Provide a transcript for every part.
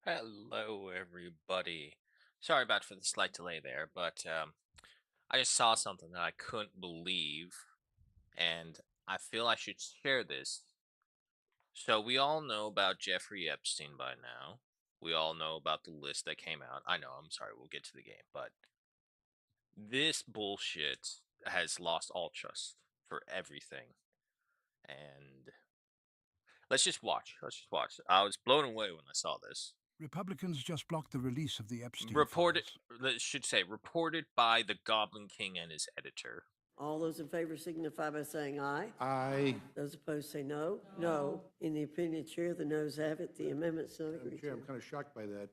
Hello, everybody. Sorry about for the slight delay there, but I just saw something that I couldn't believe, and I feel I should share this. So we all know about Jeffrey Epstein by now. We all know about the list that came out. I know, I'm sorry, we'll get to the game, but this bullshit has lost all trust for everything. And let's just watch. Let's just watch. I was blown away when I saw this. Republicans just blocked the release of the Epstein Reported, files. should say, reported by the Goblin King and his editor. All those in favor signify by saying aye. Aye. Those opposed say no. No. In the opinion of the chair, the noes have it. The amendment's not Madam agreed Chair, I'm to. kind of shocked by that.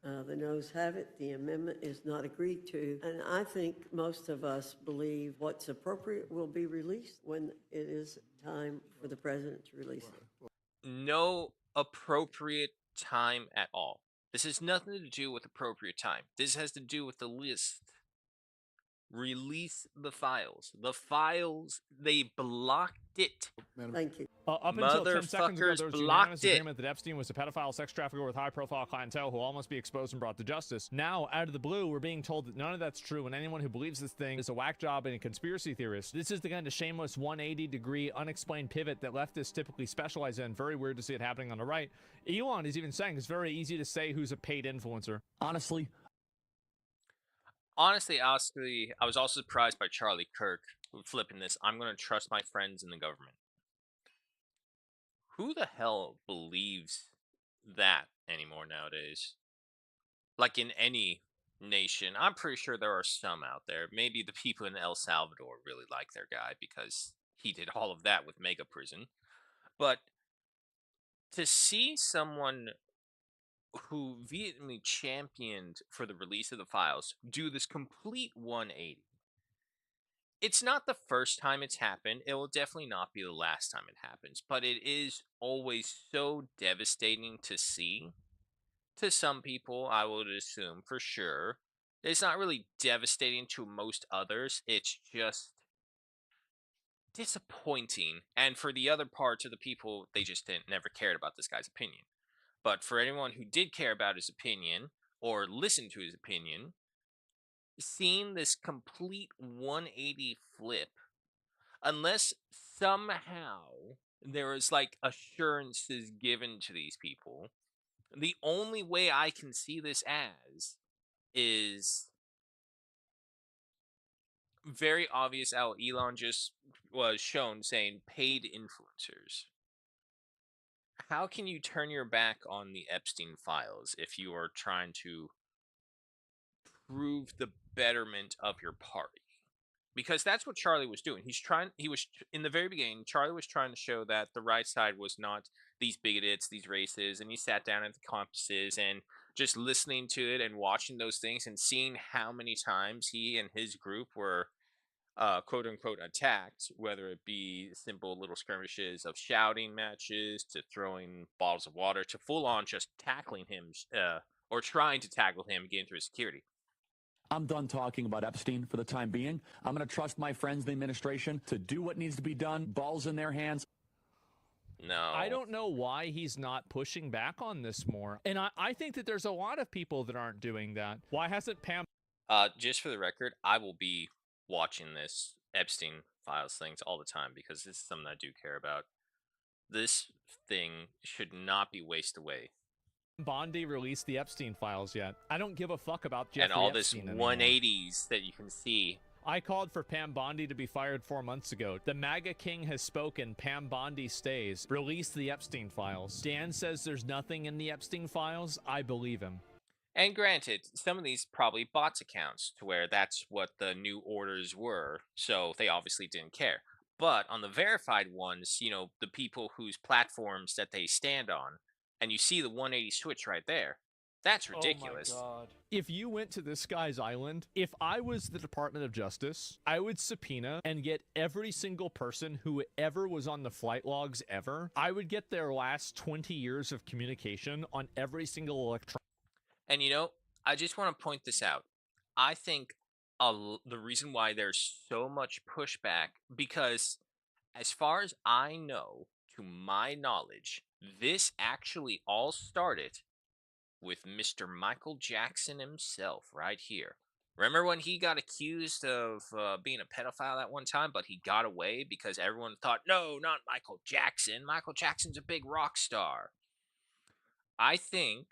The noes have it. The amendment is not agreed to. And I think most of us believe what's appropriate will be released when it is time for the president to release it. No appropriate time at all. This has nothing to do with appropriate time. This has to do with the list. Release the files. The files, they blocked it. Madam, Thank you. Up until 10 seconds ago, Motherfuckers there was blocked unanimous it. agreement that Epstein was a pedophile sex trafficker with high-profile clientele who all must be exposed and brought to justice. Now, out of the blue, we're being told that none of that's true, and anyone who believes this thing is a whack job and a conspiracy theorist. This is the kind of shameless 180-degree unexplained pivot that leftists typically specialize in. Very weird to see it happening on the right. Elon is even saying it's very easy to say who's a paid influencer. Honestly, I was also surprised by Charlie Kirk flipping this. I'm going to trust my friends in the government. Who the hell believes that anymore nowadays? Like in any nation, I'm pretty sure there are some out there. Maybe the people in El Salvador really like their guy because he did all of that with Mega Prison. But to see someone who vehemently championed for the release of the files do this complete 180. It's not the first time it's happened. It will definitely not be the last time it happens, but it is always so devastating to see. To some people, I would assume for sure. It's not really devastating to most others. It's just disappointing. And for the other parts of the people, they just didn't never cared about this guy's opinion. But for anyone who did care about his opinion or listened to his opinion, seeing this complete 180 flip, unless somehow there is like assurances given to these people, the only way I can see this as is very obvious how Elon just was shown saying paid influencers. How can you turn your back on the Epstein files if you are trying to prove the betterment of your party? Because that's what Charlie was doing. He was in the very beginning, Charlie was trying to show that the right side was not these bigots, these races, and he sat down at the campuses and just listening to it and watching those things and seeing how many times he and his group were quote unquote attacked, whether it be simple little skirmishes of shouting matches to throwing bottles of water to full on just tackling him or trying to tackle him, getting through security. I'm done talking about Epstein for the time being. I'm going to trust my friends in the administration to do what needs to be done. Ball's in their hands. No. I don't know why he's not pushing back on this more. And I think that there's a lot of people that aren't doing that. Why hasn't Pam Just for the record, I will be watching this Epstein files things all the time because this is something I do care about. This thing should not be wasted away. Bondi released the Epstein files yet? I don't give a fuck about Jeffrey And all Epstein this anymore. 180s that you can see. I called for Pam Bondi to be fired 4 months ago. The MAGA king has spoken. Pam Bondi stays. Release the Epstein files. Dan says there's nothing in the Epstein files. I believe him. And granted, some of these probably bots accounts to where that's what the new orders were, so they obviously didn't care. But on the verified ones, the people whose platforms that they stand on, and you see the 180 switch right there. That's ridiculous. Oh my God. If you went to this guy's island, if I was the Department of Justice, I would subpoena and get every single person who ever was on the flight logs ever. I would get their last 20 years of communication on every single electron. And I just want to point this out. I think the reason why there's so much pushback because, as far as I know, to my knowledge, this actually all started with Mr. Michael Jackson himself right here. Remember when he got accused of being a pedophile at one time, but he got away because everyone thought, no, not Michael Jackson. Michael Jackson's a big rock star. I think,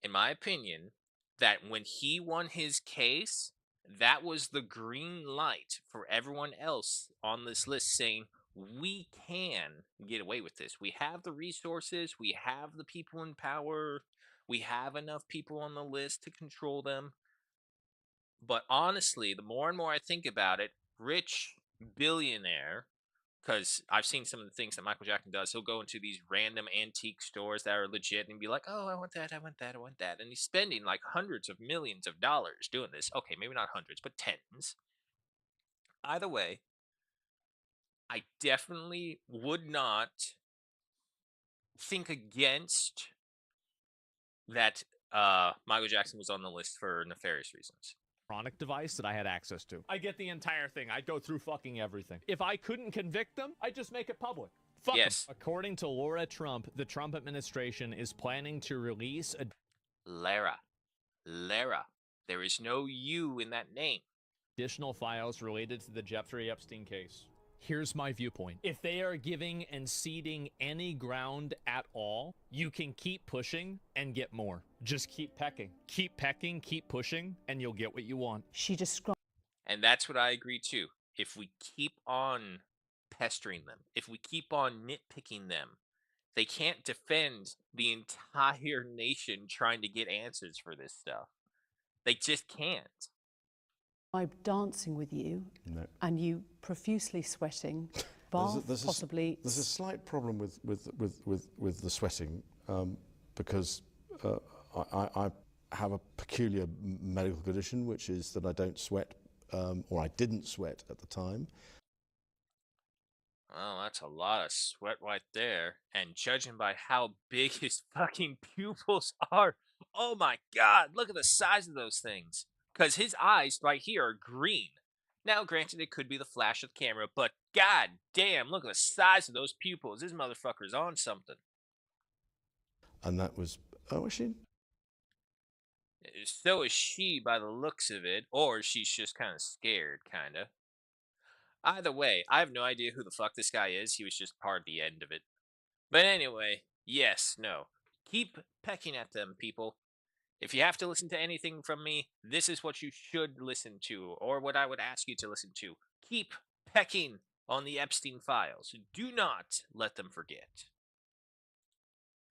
in my opinion, that when he won his case, that was the green light for everyone else on this list saying, we can get away with this. We have the resources, we have the people in power, we have enough people on the list to control them. But honestly, the more and more I think about it, rich billionaire, because I've seen some of the things that Michael Jackson does. He'll go into these random antique stores that are legit and be like, oh, I want that, I want that, I want that. And he's spending like hundreds of millions of dollars doing this. Okay, maybe not hundreds, but tens. Either way, I definitely would not think against that Michael Jackson was on the list for nefarious reasons. Electronic device that I had access to. I get the entire thing. I'd go through fucking everything. If I couldn't convict them, I'd just make it public. Fuck 'em. Yes. According to Laura Trump, the Trump administration is planning to release a Lara. There is no U in that name. additional files related to the Jeffrey Epstein case. Here's my viewpoint. If they are giving and ceding any ground at all, you can keep pushing and get more. Just keep pecking. Keep pecking, keep pushing, and you'll get what you want. She described. And that's what I agree to. If we keep on pestering them, if we keep on nitpicking them, they can't defend the entire nation trying to get answers for this stuff. They just can't. Dancing with you, No. and you profusely sweating, bath possibly. There's a slight problem with the sweating because I have a peculiar medical condition, which is that I don't sweat, or I didn't sweat at the time. Well, that's a lot of sweat right there. And judging by how big his fucking pupils are, oh my god, look at the size of those things. Because his eyes right here are green. Now, granted, it could be the flash of the camera, but god damn, look at the size of those pupils. This motherfucker's on something. And that was, oh, was she? So is she by the looks of it, or she's just kind of scared, kind of. Either way, I have no idea who the fuck this guy is. He was just part of the end of it. But anyway, yes, no. Keep pecking at them, people. If you have to listen to anything from me, this is what you should listen to, or what I would ask you to listen to. Keep pecking on the Epstein files. Do not let them forget.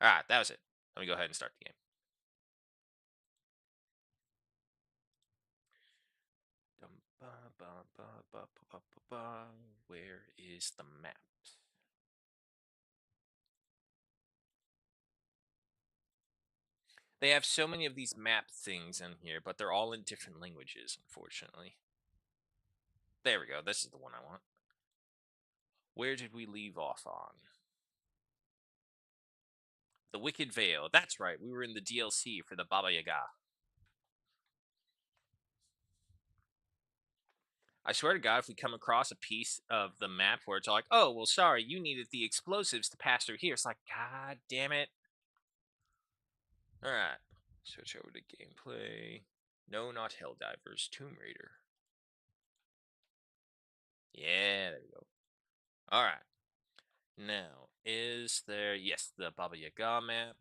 Alright, that was it. Let me go ahead and start the game. Where is the map? They have so many of these map things in here, but they're all in different languages, unfortunately. There we go. This is the one I want. Where did we leave off on? The Wicked Veil. That's right. We were in the DLC for the Baba Yaga. I swear to God, if we come across a piece of the map where it's like, oh, well, sorry, you needed the explosives to pass through here. It's like, God damn it. Alright. Switch over to gameplay. No, not Helldivers. Tomb Raider. Yeah, there we go. Alright. Now, is there... Yes, the Baba Yaga map.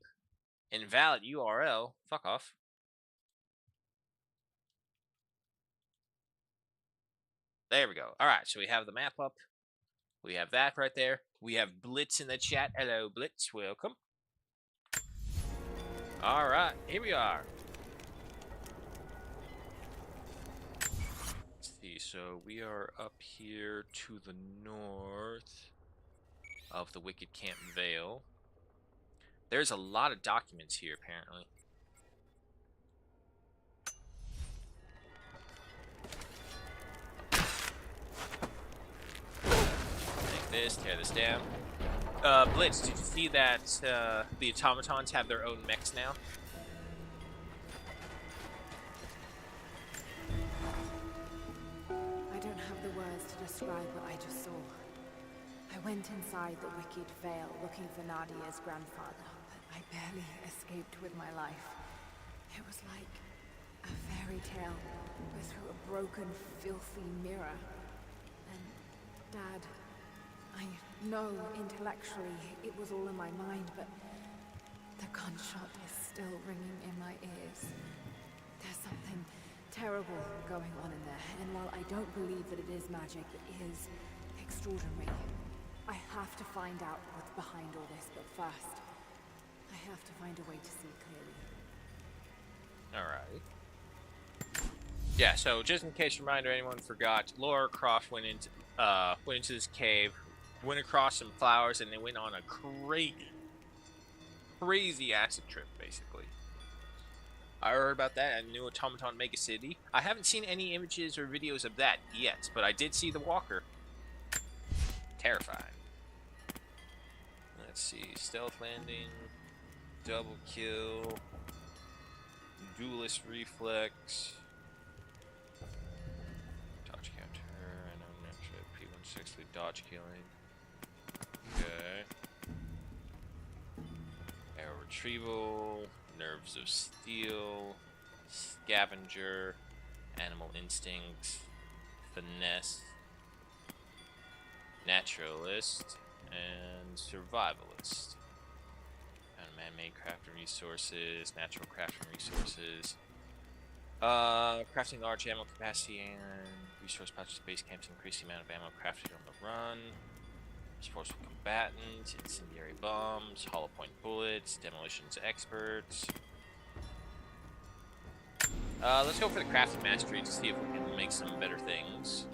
Invalid URL. Fuck off. There we go. Alright, so we have the map up. We have that right there. We have Blitz in the chat. Hello, Blitz. Welcome. Alright, here we are. Let's see, so we are up here to the north of the Wicked Camp Vale. There's a lot of documents here, apparently. Take this, tear this down. Blitz, did you see that the automatons have their own mechs now? I don't have the words to describe what I just saw. I went inside the Wicked Vale looking for Nadia's grandfather, but I barely escaped with my life. It was like a fairy tale, but through a broken, filthy mirror. And, Dad, I know intellectually it was all in my mind, but the gunshot is still ringing in my ears. There's something terrible going on in there, and while I don't believe that it is magic, it is extraordinary. I have to find out what's behind all this, but first, I have to find a way to see clearly. Alright. Yeah, so just in case reminder, anyone forgot, Lara Croft went into this cave, went across some flowers, and they went on a crazy acid trip, basically. I heard about that at New Automaton Mega City. I haven't seen any images or videos of that yet, but I did see the walker. Terrifying. Let's see, stealth landing, double kill, duelist reflex, dodge counter, and I'm not sure P16 dodge killing. Okay. Arrow retrieval, nerves of steel, scavenger, animal instinct, finesse, naturalist, and survivalist. And man-made crafting resources, natural crafting resources. Crafting large ammo capacity and resource pouches base camps increase the amount of ammo crafted on the run. Forceful combatants, incendiary bombs, hollow point bullets, demolitions experts. Let's go for the crafting mastery to see if we can make some better things.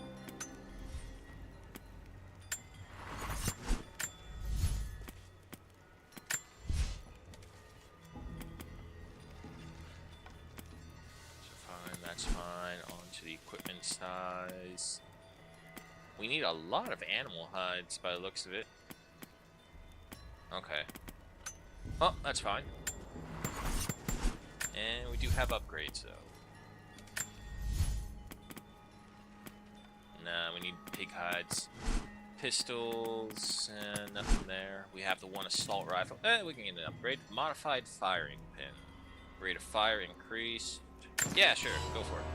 That's fine. On to the equipment size. We need a lot of animal hides by the looks of it. Okay. Oh, that's fine. And we do have upgrades though. Nah, we need pig hides. Pistols, and nothing there. We have the one assault rifle. We can get an upgrade. Modified firing pin. Rate of fire increased. Yeah, sure, go for it.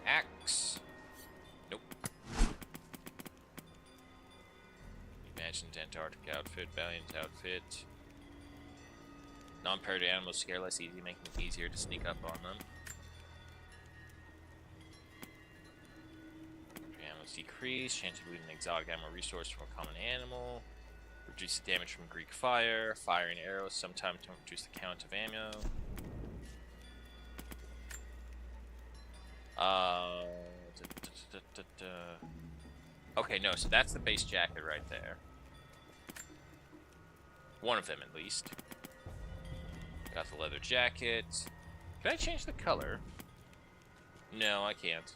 Axe. Nope. Imagined Antarctic outfit, Valiant outfit. Non-predator animals scare less easy, making it easier to sneak up on them. Animals decrease, chance of losing an exotic ammo resource from a common animal. Reduce the damage from Greek fire. Firing arrows sometimes don't reduce the count of ammo. Okay, no, so that's the base jacket right there. One of them, at least. Got the leather jacket. Can I change the color? No, I can't.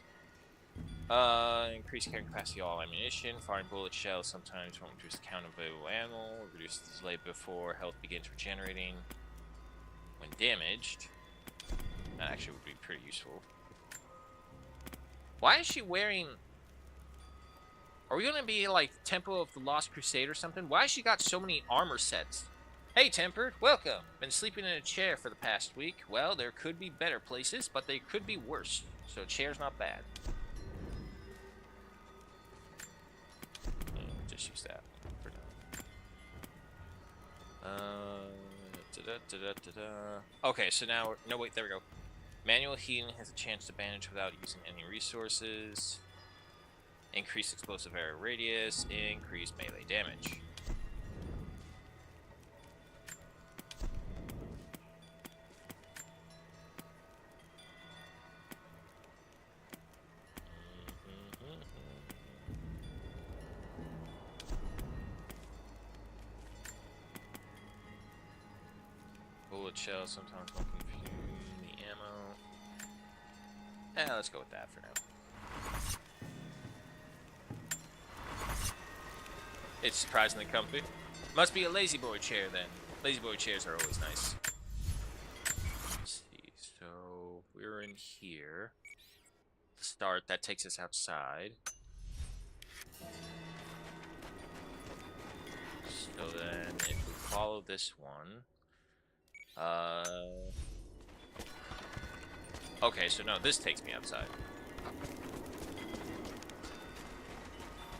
Increase carrying capacity of all ammunition. Firing bullet shells sometimes won't reduce the count of available ammo. Reduce the delay before health begins regenerating. When damaged. That actually would be pretty useful. Why is she wearing... Are we gonna be like Temple of the Lost Crusade or something? Why has she got so many armor sets? Hey, Tempered, welcome. Been sleeping in a chair for the past week. Well, there could be better places, but they could be worse. So a chair's not bad. Just use that for now. Okay, so now... No, wait, there we go. Manual healing has a chance to bandage without using any resources. Increase explosive area radius. Increase melee damage. Bullet shells sometimes don't confuse the ammo. Let's go with that for now. It's surprisingly comfy. Must be a lazy boy chair then. Lazy boy chairs are always nice. Let's see, so we're in here. Start, that takes us outside. So then if we follow this one. Okay, so no, this takes me outside.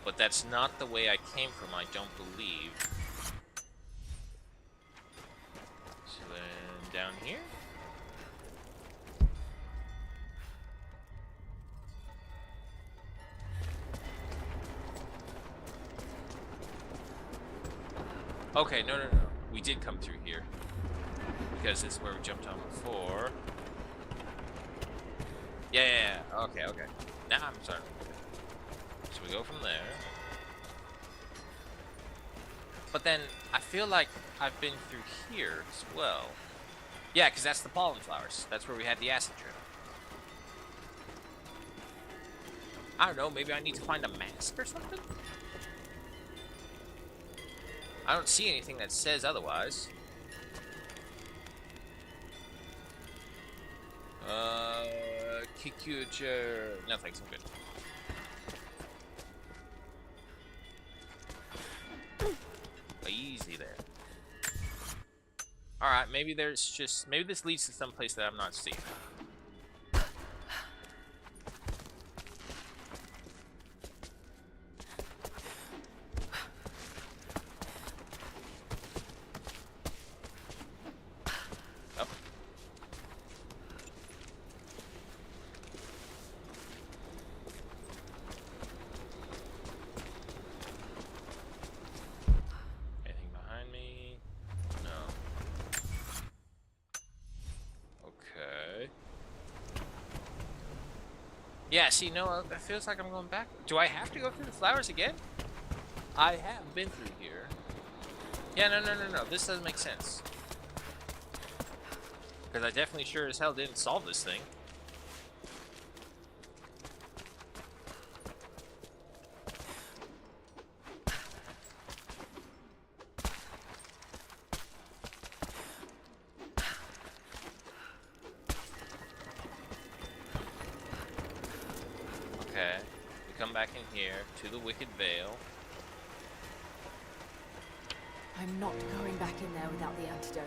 But that's not the way I came from, I don't believe. So then down here? Okay, no. We did come through here. Because this is where we jumped on before. Yeah. Okay. Now I'm sorry. So we go from there. But then, I feel like I've been through here as well. Yeah, because that's the pollen flowers. That's where we had the acid trip. I don't know, maybe I need to find a mask or something? I don't see anything that says otherwise. Kikuja... No thanks, I'm good. Easy there. Alright, maybe there's just... Maybe this leads to some place that I'm not seeing. Yeah, see, no, it feels like I'm going back. Do I have to go through the flowers again? I have been through here. Yeah, no. This doesn't make sense. Because I definitely sure as hell didn't solve this thing. Okay, we come back in here to the Wicked Vale. I'm not going back in there without the antidote.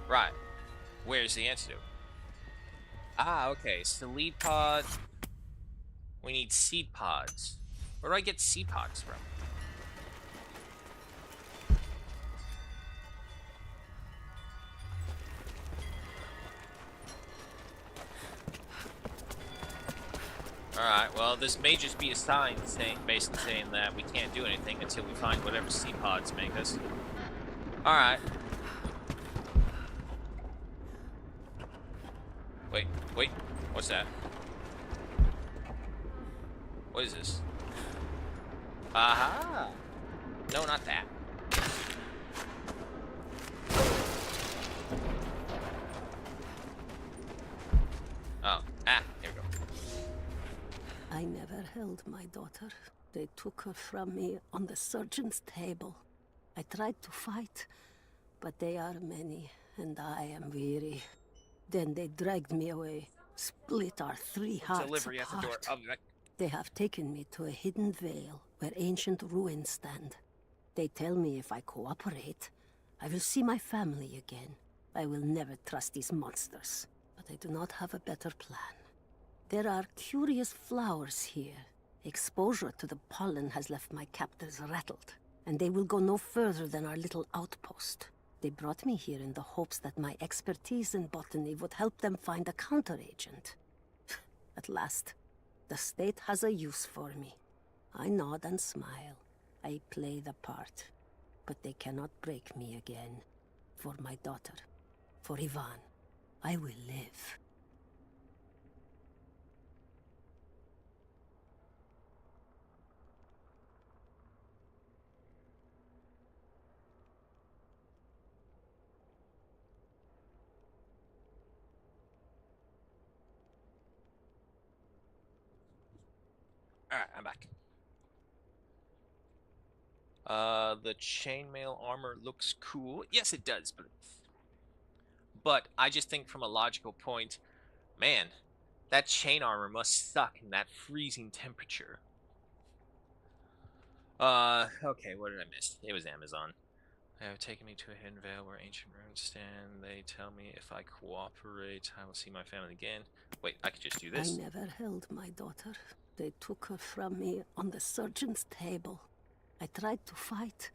Right. Where's the antidote? Ah, okay. So the lead pod. We need seed pods. Where do I get seed pods from? Alright, well, this may just be a sign saying, basically saying that we can't do anything until we find whatever seed pods make us. Alright. Wait, what's that? What is this? Aha! No, not that. Oh, here we go. I never held my daughter. They took her from me on the surgeon's table. I tried to fight, but they are many, and I am weary. Then they dragged me away, split our three hearts Delivery apart. at the door. I'll be back. They have taken me to a hidden vale where ancient ruins stand. They tell me if I cooperate, I will see my family again. I will never trust these monsters, but I do not have a better plan. There are curious flowers here. Exposure to the pollen has left my captors rattled, and they will go no further than our little outpost. They brought me here in the hopes that my expertise in botany would help them find a counteragent. At last, the state has a use for me. I nod and smile. I play the part. But they cannot break me again. For my daughter, for Ivan, I will live. Alright, I'm back. The chainmail armor looks cool. Yes, it does, but I just think from a logical point, man, that chain armor must suck in that freezing temperature. Okay, what did I miss? It was Amazon. They have taken me to a hidden vale where ancient ruins stand. They tell me if I cooperate, I will see my family again. Wait, I could just do this. I never held my daughter. They took her from me on the surgeon's table. I tried to fight,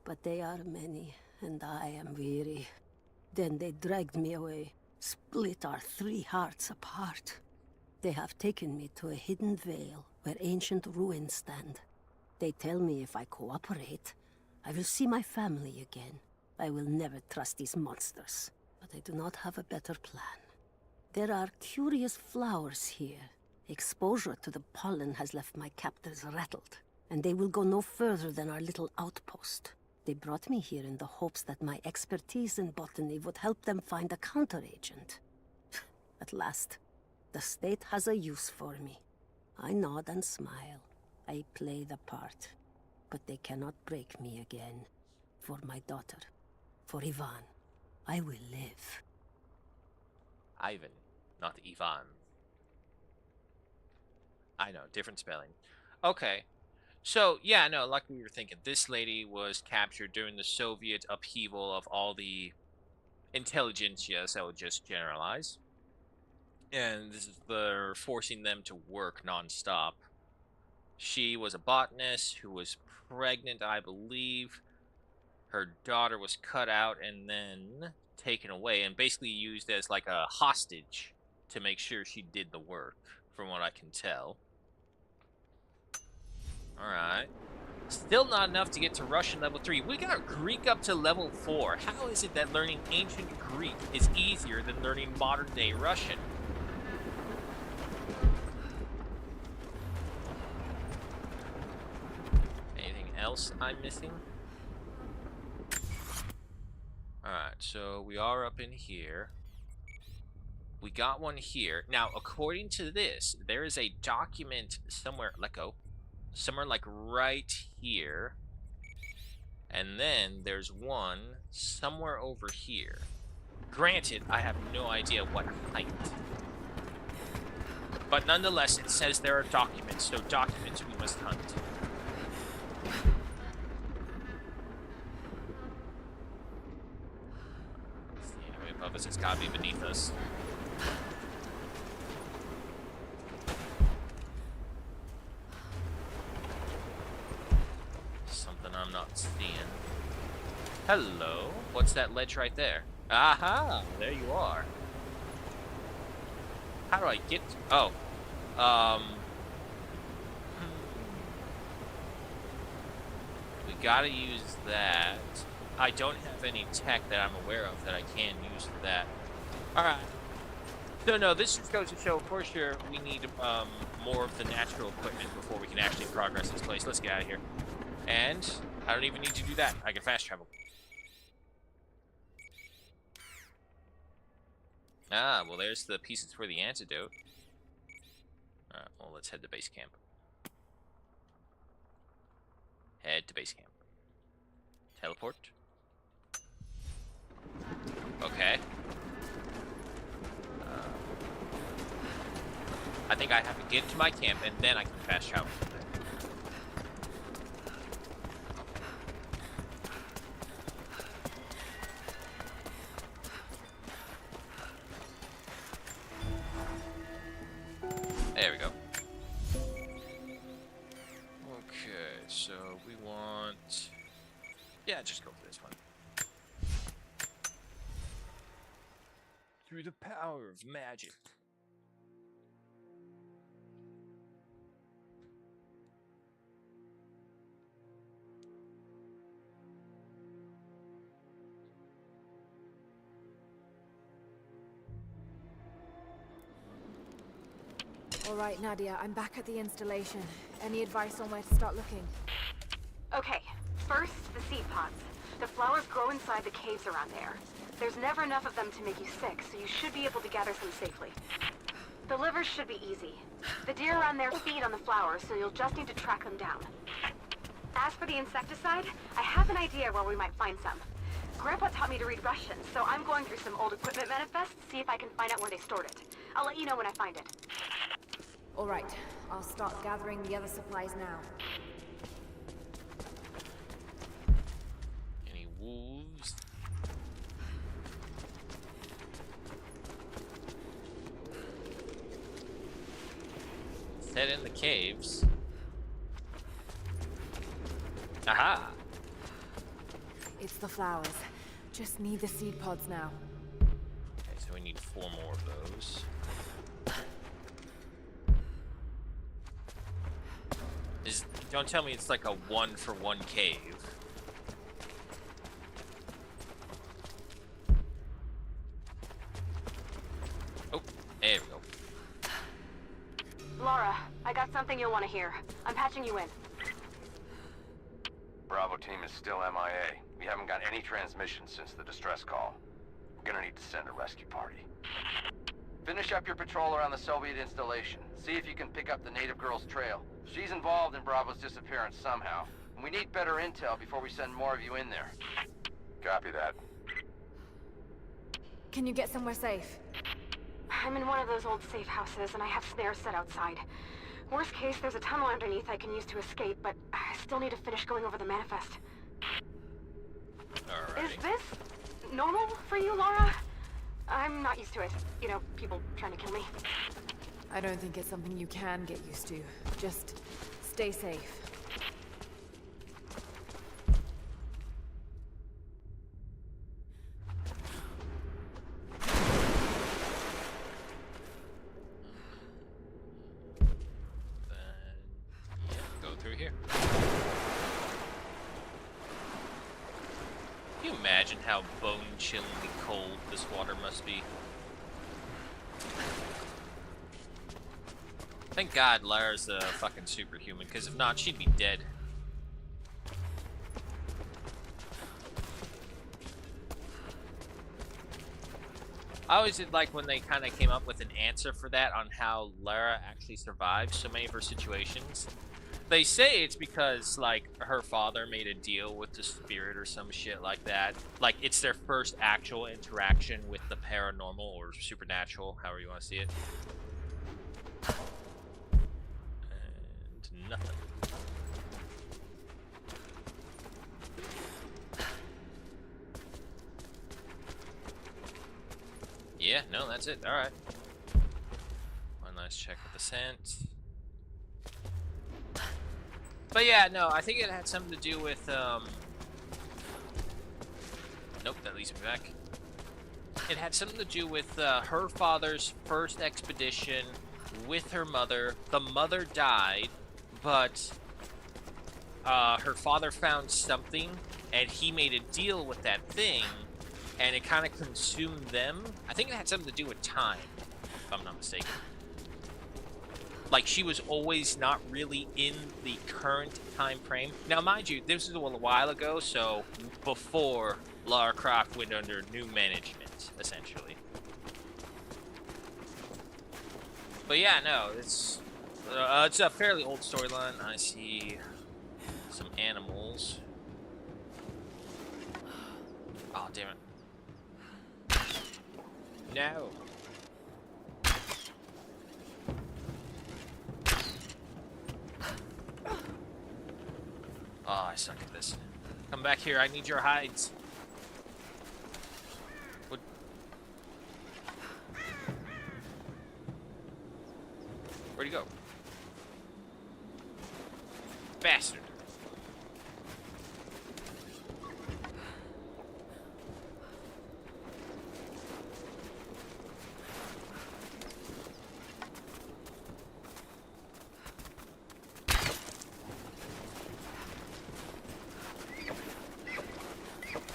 but they are many, and I am weary. Then they dragged me away, split our 3 hearts apart. They have taken me to a hidden vale where ancient ruins stand. They tell me if I cooperate, I will see my family again. I will never trust these monsters, but I do not have a better plan. There are curious flowers here. Exposure to the pollen has left my captors rattled, and they will go no further than our little outpost. They brought me here in the hopes that my expertise in botany would help them find a counteragent. At last, the state has a use for me. I nod and smile. I play the part. But they cannot break me again. For my daughter, for Ivan, I will live. Ivan, not Ivan. I know, different spelling. Okay. So, yeah, no, like we were thinking, this lady was captured during the Soviet upheaval of all the intelligentsia, so just generalize. And they're forcing them to work non-stop. She was a botanist who was pregnant, I believe. Her daughter was cut out and then taken away and basically used as like a hostage to make sure she did the work, from what I can tell. Alright. Still not enough to get to Russian level 3. We got Greek up to level 4. How is it that learning ancient Greek is easier than learning modern day Russian? Anything else I'm missing? Alright, so we are up in here. We got one here. Now, according to this, there is a document somewhere. Let go. Somewhere like right here. And then there's one somewhere over here. Granted, I have no idea what height. But nonetheless, it says there are documents. So documents we must hunt. It's the enemy above us. It's gotta be beneath us. Something I'm not seeing. Hello? What's that ledge right there? Aha! There you are. How do I get to... Oh. We gotta use that. I don't have any tech that I'm aware of that I can use for that. Alright. So no, this just goes to show for sure we need more of the natural equipment before we can actually progress this place. Let's get out of here. And I don't even need to do that. I can fast travel. Ah, well, there's the pieces for the antidote. Alright, well, let's head to base camp. Head to base camp. Teleport. Okay. I think I have to get to my camp, and then I can fast travel. There we go. Okay, so we want... Yeah, just go for this one. Through the power of magic. All right, Nadia, I'm back at the installation. Any advice on where to start looking? Okay, first, the seed pods. The flowers grow inside the caves around there. There's never enough of them to make you sick, so you should be able to gather some safely. The livers should be easy. The deer around there feed on the flowers, so you'll just need to track them down. As for the insecticide, I have an idea where we might find some. Grandpa taught me to read Russian, so I'm going through some old equipment manifests to see if I can find out where they stored it. I'll let you know when I find it. All right, I'll start gathering the other supplies now. Any wool? head in the caves. Aha! It's the flowers. Just need the seed pods now. Okay, so we need 4 more of those. Don't tell me it's like a 1-for-1 cave. Oh, there we go. Laura, I got something you'll want to hear. I'm patching you in. Bravo team is still MIA. We haven't got any transmissions since the distress call. We're gonna need to send a rescue party. Finish up your patrol around the Soviet installation. See if you can pick up the native girl's trail. She's involved in Bravo's disappearance somehow. And we need better intel before we send more of you in there. Copy that. Can you get somewhere safe? I'm in one of those old safe houses, and I have snares set outside. Worst case, there's a tunnel underneath I can use to escape, but I still need to finish going over the manifest. Alrighty. Is this normal for you, Laura? I'm not used to it. You know, people trying to kill me. I don't think it's something you can get used to. Just stay safe. Go through here. Can you imagine how bone-chillingly cold this water must be? Thank God Lara's a fucking superhuman, because if not, she'd be dead. I always did like when they kind of came up with an answer for that on how Lara actually survived so many of her situations. They say it's because, like, her father made a deal with the spirit or some shit like that. Like, it's their first actual interaction with the paranormal or supernatural, however you want to see it. And nothing. Yeah, no, that's it. Alright. One last check with the scent. But yeah, no, I think it had something to do with, nope, that leads me back. It had something to do with her father's first expedition with her mother. The mother died, but her father found something, and he made a deal with that thing, and it kind of consumed them. I think it had something to do with time, if I'm not mistaken. Like, she was always not really in the current time frame. Now, mind you, this was a while ago, so before Lara Croft went under new management, essentially. But yeah, no, it's a fairly old storyline. I see some animals. Oh, damn it. No. Oh, I suck at this. Come back here, I need your hides. What? Where'd he go? Bastard.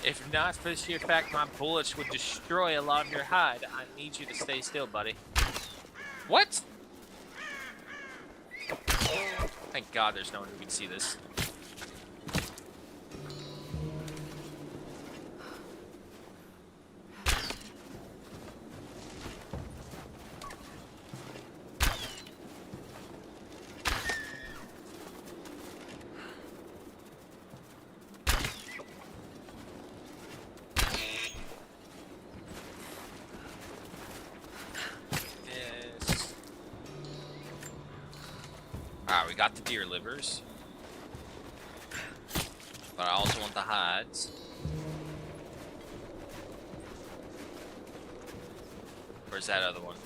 If not for the sheer fact my bullets would destroy a lot of your hide, I need you to stay still, buddy. What? Thank God there's no one who can see this. Alright, we got the deer livers. But I also want the hides. Where's that other one?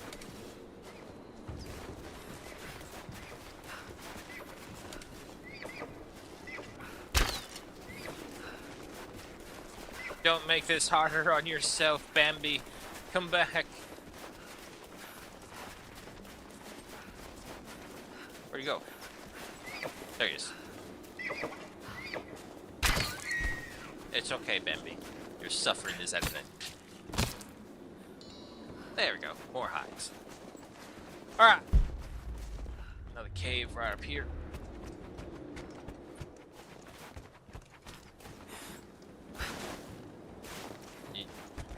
Don't make this harder on yourself, Bambi. Come back. Where'd he go? There he is. It's okay, Bambi. Your suffering is evident. There we go. More hides. Alright. Another cave right up here.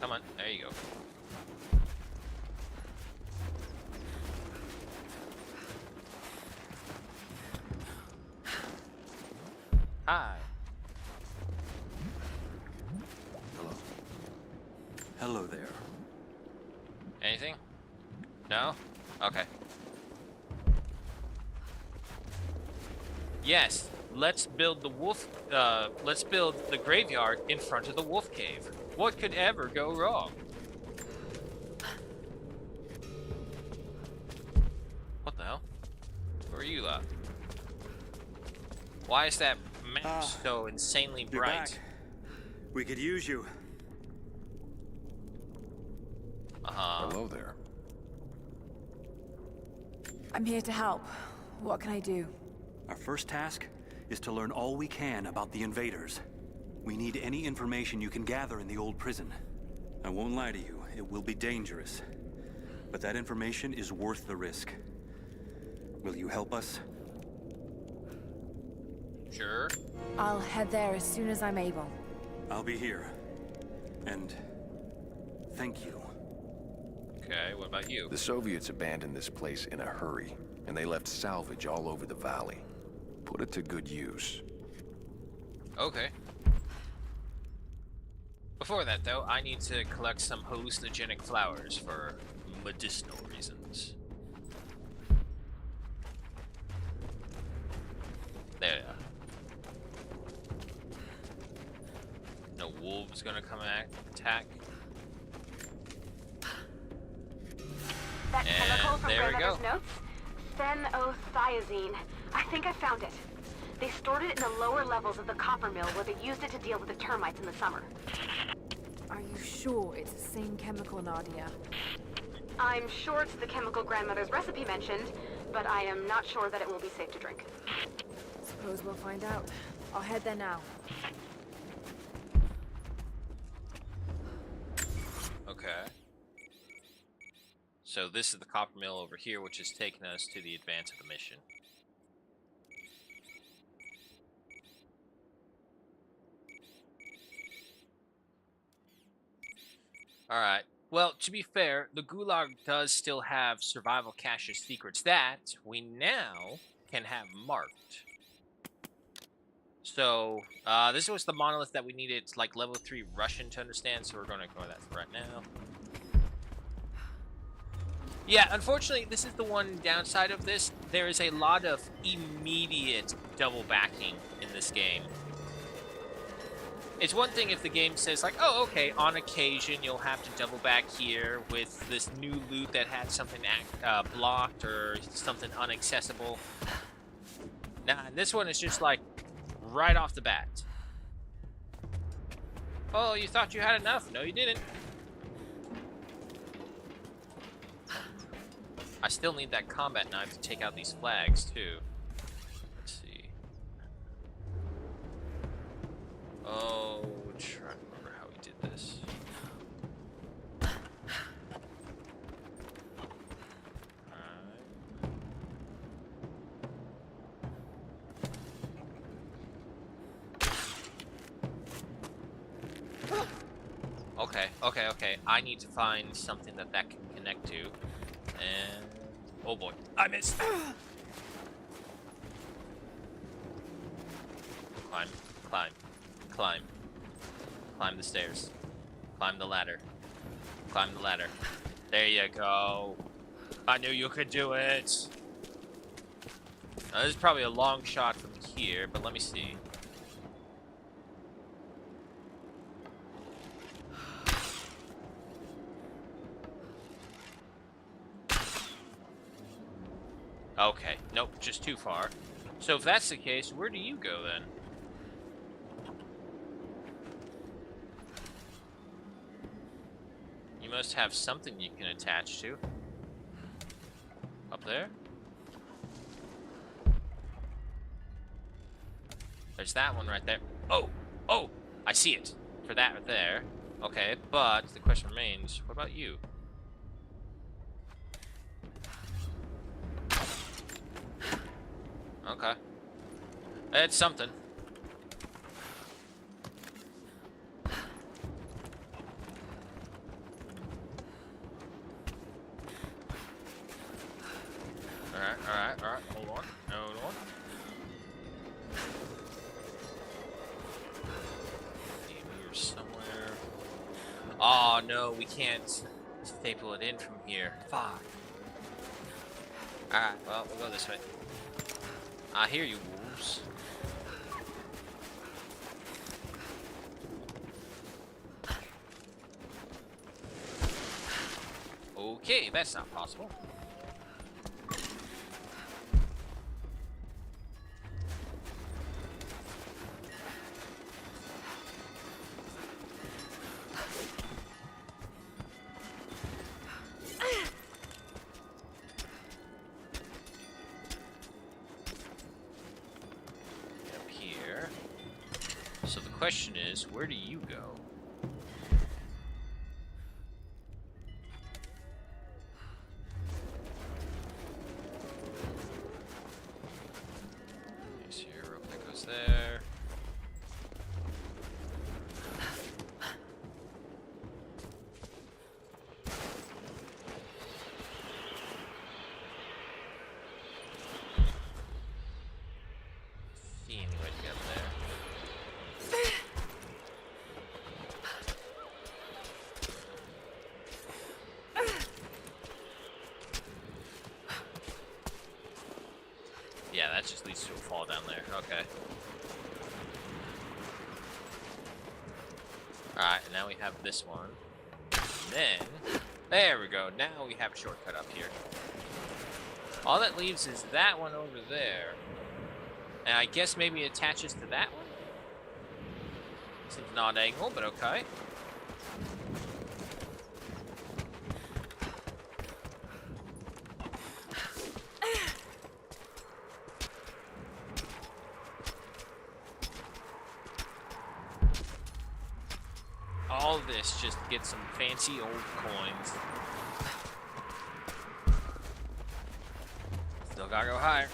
Come on. There you go. Hi. Hello. Hello there. Anything? No? Okay. Yes, let's build the wolf, let's build the graveyard in front of the wolf cave. What could ever go wrong? What the hell? Who are you, Why is that map so insanely You're bright? back. We could use you. Hello there. I'm here to help. What can I do? Our first task is to learn all we can about the invaders. We need any information you can gather in the old prison. I won't lie to you, it will be dangerous. But that information is worth the risk. Will you help us? Sure. I'll head there as soon as I'm able. I'll be here. And thank you. Okay, what about you? The Soviets abandoned this place in a hurry, and they left salvage all over the valley. Put it to good use. Okay. Before that, though, I need to collect some hallucinogenic flowers for medicinal reasons. There. No wolves gonna come attack. That chemical from there we go. grandmother's notes? Phenothiazine. I think I found it. They stored it in the lower levels of the copper mill where they used it to deal with the termites in the summer. Are you sure it's the same chemical, Nadia? I'm sure it's the chemical grandmother's recipe mentioned, but I am not sure that it will be safe to drink. Suppose we'll find out. I'll head there now. Okay. So this is the copper mill over here, which is taking us to the advance of the mission. Alright. Well, to be fair, the Gulag does still have survival cache secrets that we now can have marked. So, this was the monolith that we needed, like, level 3 Russian to understand, so we're going to ignore that for right now. Yeah, unfortunately, this is the one downside of this. There is a lot of immediate double backing in this game. It's one thing if the game says, like, oh, okay, on occasion you'll have to double back here with this new loot that had something blocked or something inaccessible. Nah, this one is just like, right off the bat. Oh, you thought you had enough? No, you didn't. I still need that combat knife to take out these flags, too. Let's see. Oh, try to remember how we did this. Okay. I need to find something that can connect to. And... oh boy, I missed! Climb. Climb the stairs. Climb the ladder. Climb the ladder. There you go. I knew you could do it! Now, this is probably a long shot from here, but let me see. Okay, nope, just too far. So if that's the case, where do you go then? must have something you can attach to. Up there? There's that one right there. Oh! Oh! I see it. For that right there. Okay, but the question remains, what about you? Okay. It's something. Alright. Hold on. Here somewhere. Oh no, we can't staple it in from here. Fuck. Alright, well, we'll go this way. I hear you, wolves. Okay, that's not possible. So the question is, where do you go? See your rope that goes there. See any way to get up there? Yeah, that just leads to a fall down there. Okay. Alright, and now we have this one. And then, there we go. Now we have a shortcut up here. All that leaves is that one over there. And I guess maybe it attaches to that one? Seems an odd angle, but okay. All this just to get some fancy old coins. Still gotta go higher.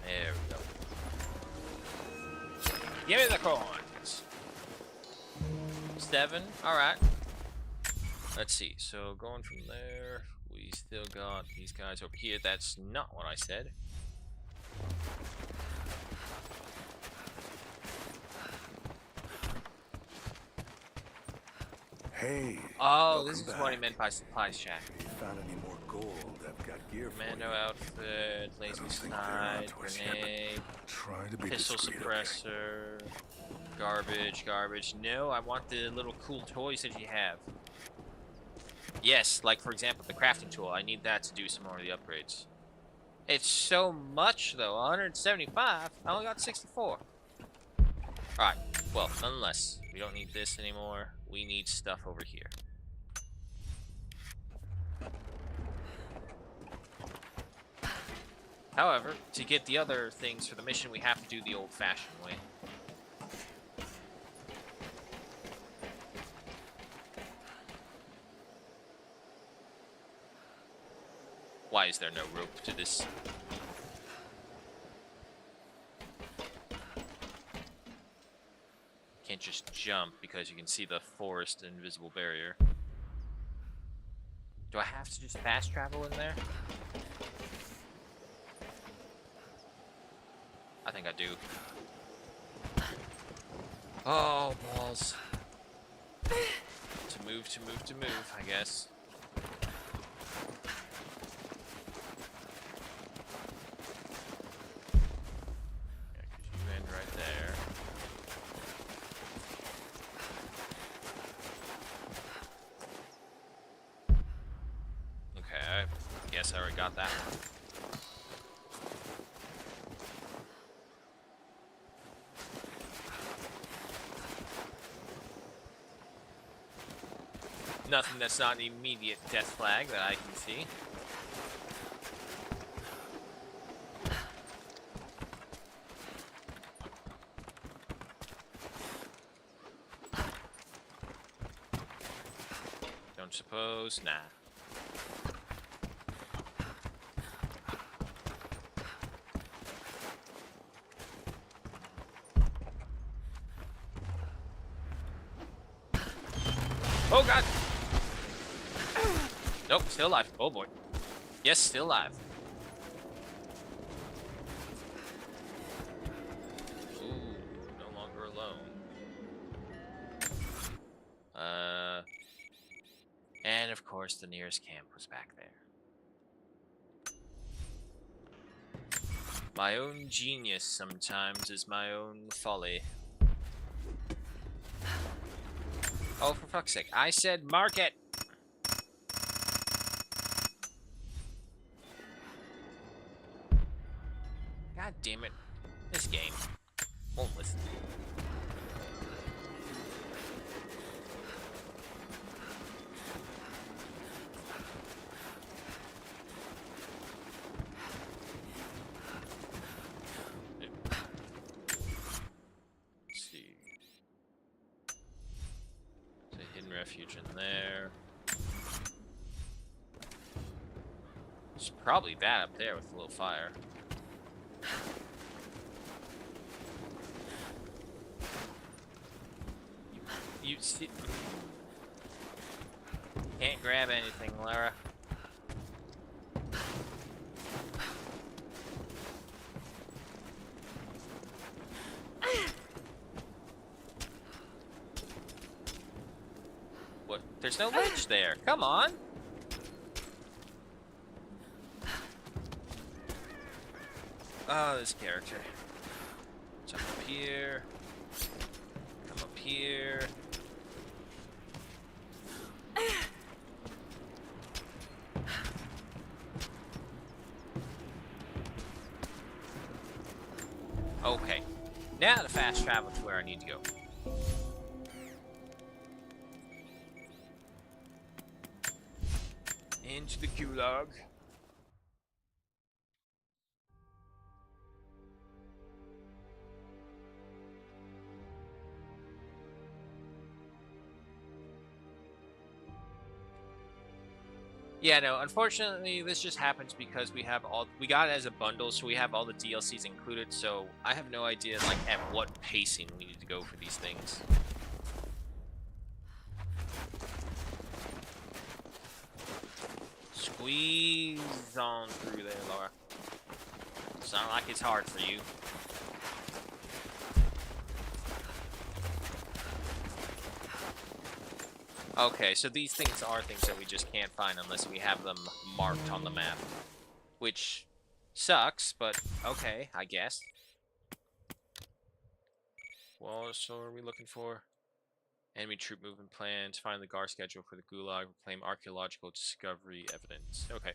There we go. Give me the coins. 7. Alright. Let's see. So going from there, we still got these guys over here. That's not what I said. Hey. Oh, this is what he meant by supply shack. If you found any more gold, I've got gear for Commando you. outfit, laser slide, grenade, Try to be pistol discreet, suppressor, garbage. No, I want the little cool toys that you have. Yes, like for example, the crafting tool. I need that to do some more of the upgrades. It's so much though, 175. I only got 64. Alright, well, nonetheless, we don't need this anymore. We need stuff over here. However, to get the other things for the mission, we have to do the old-fashioned way. Why is there no rope to this? Can't just jump because you can see the forest invisible barrier. Do I have to just fast travel in there? I think I do. Oh, balls. To move, I guess. Yeah, 'cause you end right there. guess I already got that. Nothing that's not an immediate death flag that I can see. Don't suppose? Nah. Oh god! Nope, still alive. Oh boy. Yes, still alive. Ooh, no longer alone. And of course the nearest camp was back there. My own genius sometimes is my own folly. Oh, for fuck's sake. I said mark it! God damn it. This game won't listen to me. Let's see. There's a hidden refuge in there. There's probably that up there with a little fire. You see, can't grab anything, Lara. What? There's no ledge there. Come on. Oh, this character. Jump up here. Come up here. Okay. Now to fast travel to where I need to go. Into the gulag. Yeah, no, unfortunately, this just happens because we got it as a bundle, so we have all the DLCs included, so I have no idea, like, at what pacing we need to go for these things. Squeeze on through there, Laura. It's not like it's hard for you. Okay, so these things are things that we just can't find unless we have them marked on the map. Which sucks, but okay, I guess. What so are we looking for? Enemy troop movement plans, find the GAR schedule for the Gulag, reclaim archaeological discovery evidence. Okay.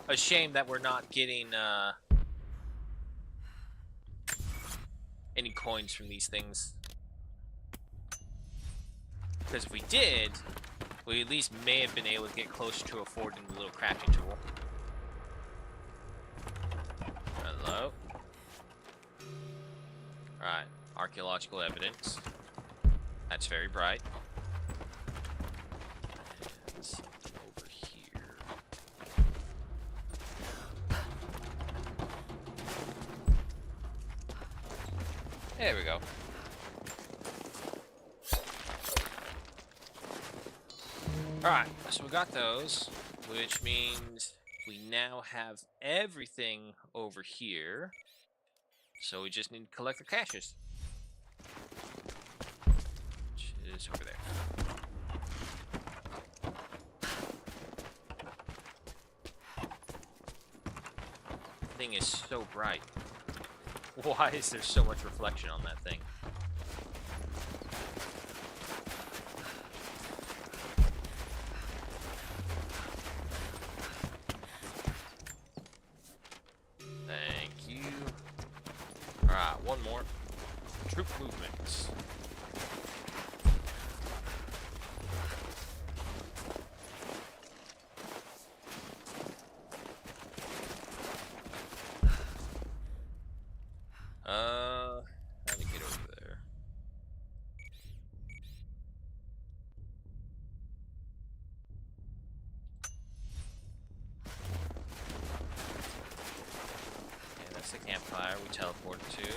A shame that we're not getting any coins from these things. Because if we did, we at least may have been able to get closer to affording the little crafting tool. Hello? Alright, archaeological evidence. That's very bright. Over here. There we go. Alright, so we got those, which means we now have everything over here. So we just need to collect the caches. Which is over there. thing is so bright? Why is there so much reflection on that thing? Thank you. Alright, one more. Troop movements. How to get over there? Okay, that's the campfire we teleported to.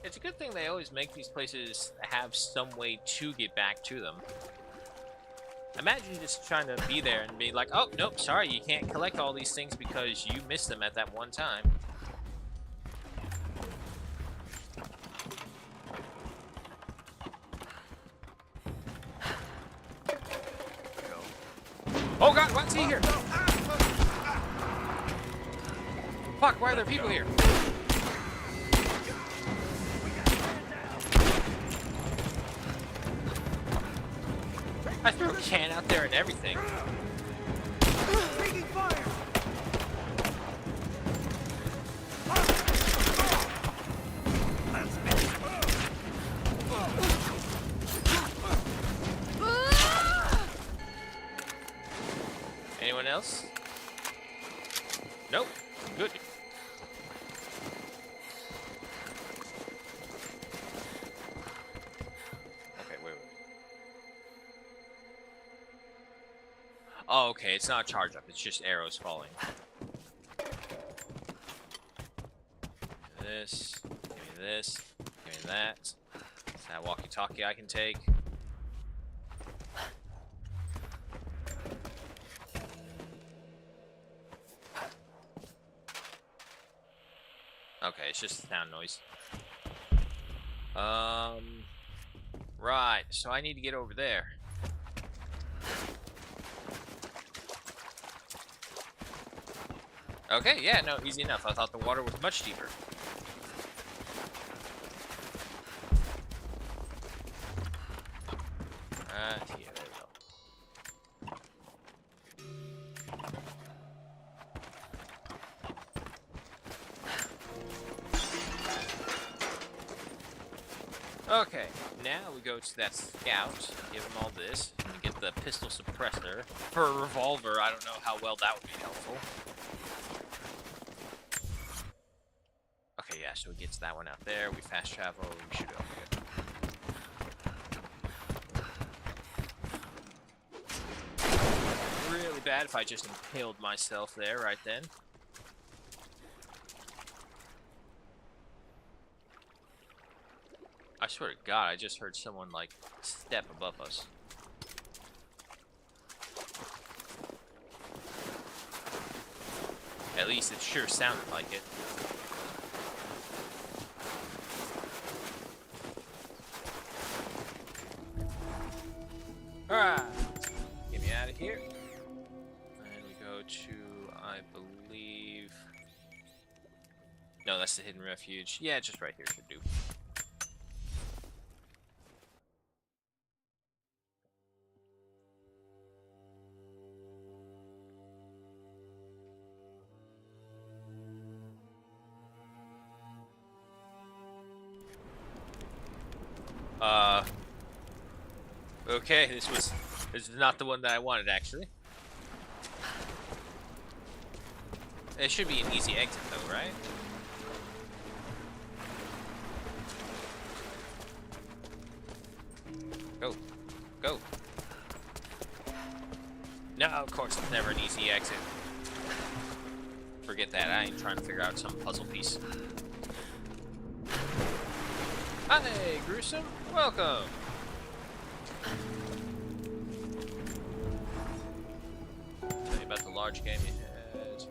It's a good thing they always make these places have some way to get back to them. Imagine just trying to be there and be like, oh, nope, sorry, you can't collect all these things because you missed them at that one time. Oh god, what's he here? Fuck, why are there people here? I threw a can out there and everything. Anyone else? Nope. Good. Oh, okay, it's not a charge up, it's just arrows falling. This, give me this, give me that. It's that walkie-talkie I can take. Okay, it's just sound noise. Right, so I need to get over there. Okay, yeah, no, easy enough. I thought the water was much deeper. Yeah, there we go. Okay, now we go to that scout, give him all this, and we get the pistol suppressor. For a revolver, I don't know how well that would be helpful. Okay, yeah, so we get to that one out there, we fast travel, we shoot over here. Really bad if I just impaled myself there right then. I swear to God, I just heard someone, like, step above us. At least it sure sounded like it. Alright, get me out of here. And we go to, I believe... No, that's the hidden refuge. Yeah, just right here should do. Okay, this is not the one that I wanted, actually. It should be an easy exit, though, right? Go. Go. No, of course, it's never an easy exit. Forget that, I ain't trying to figure out some puzzle piece. Hi, Gruesome. Welcome. Tell you about the large game you had.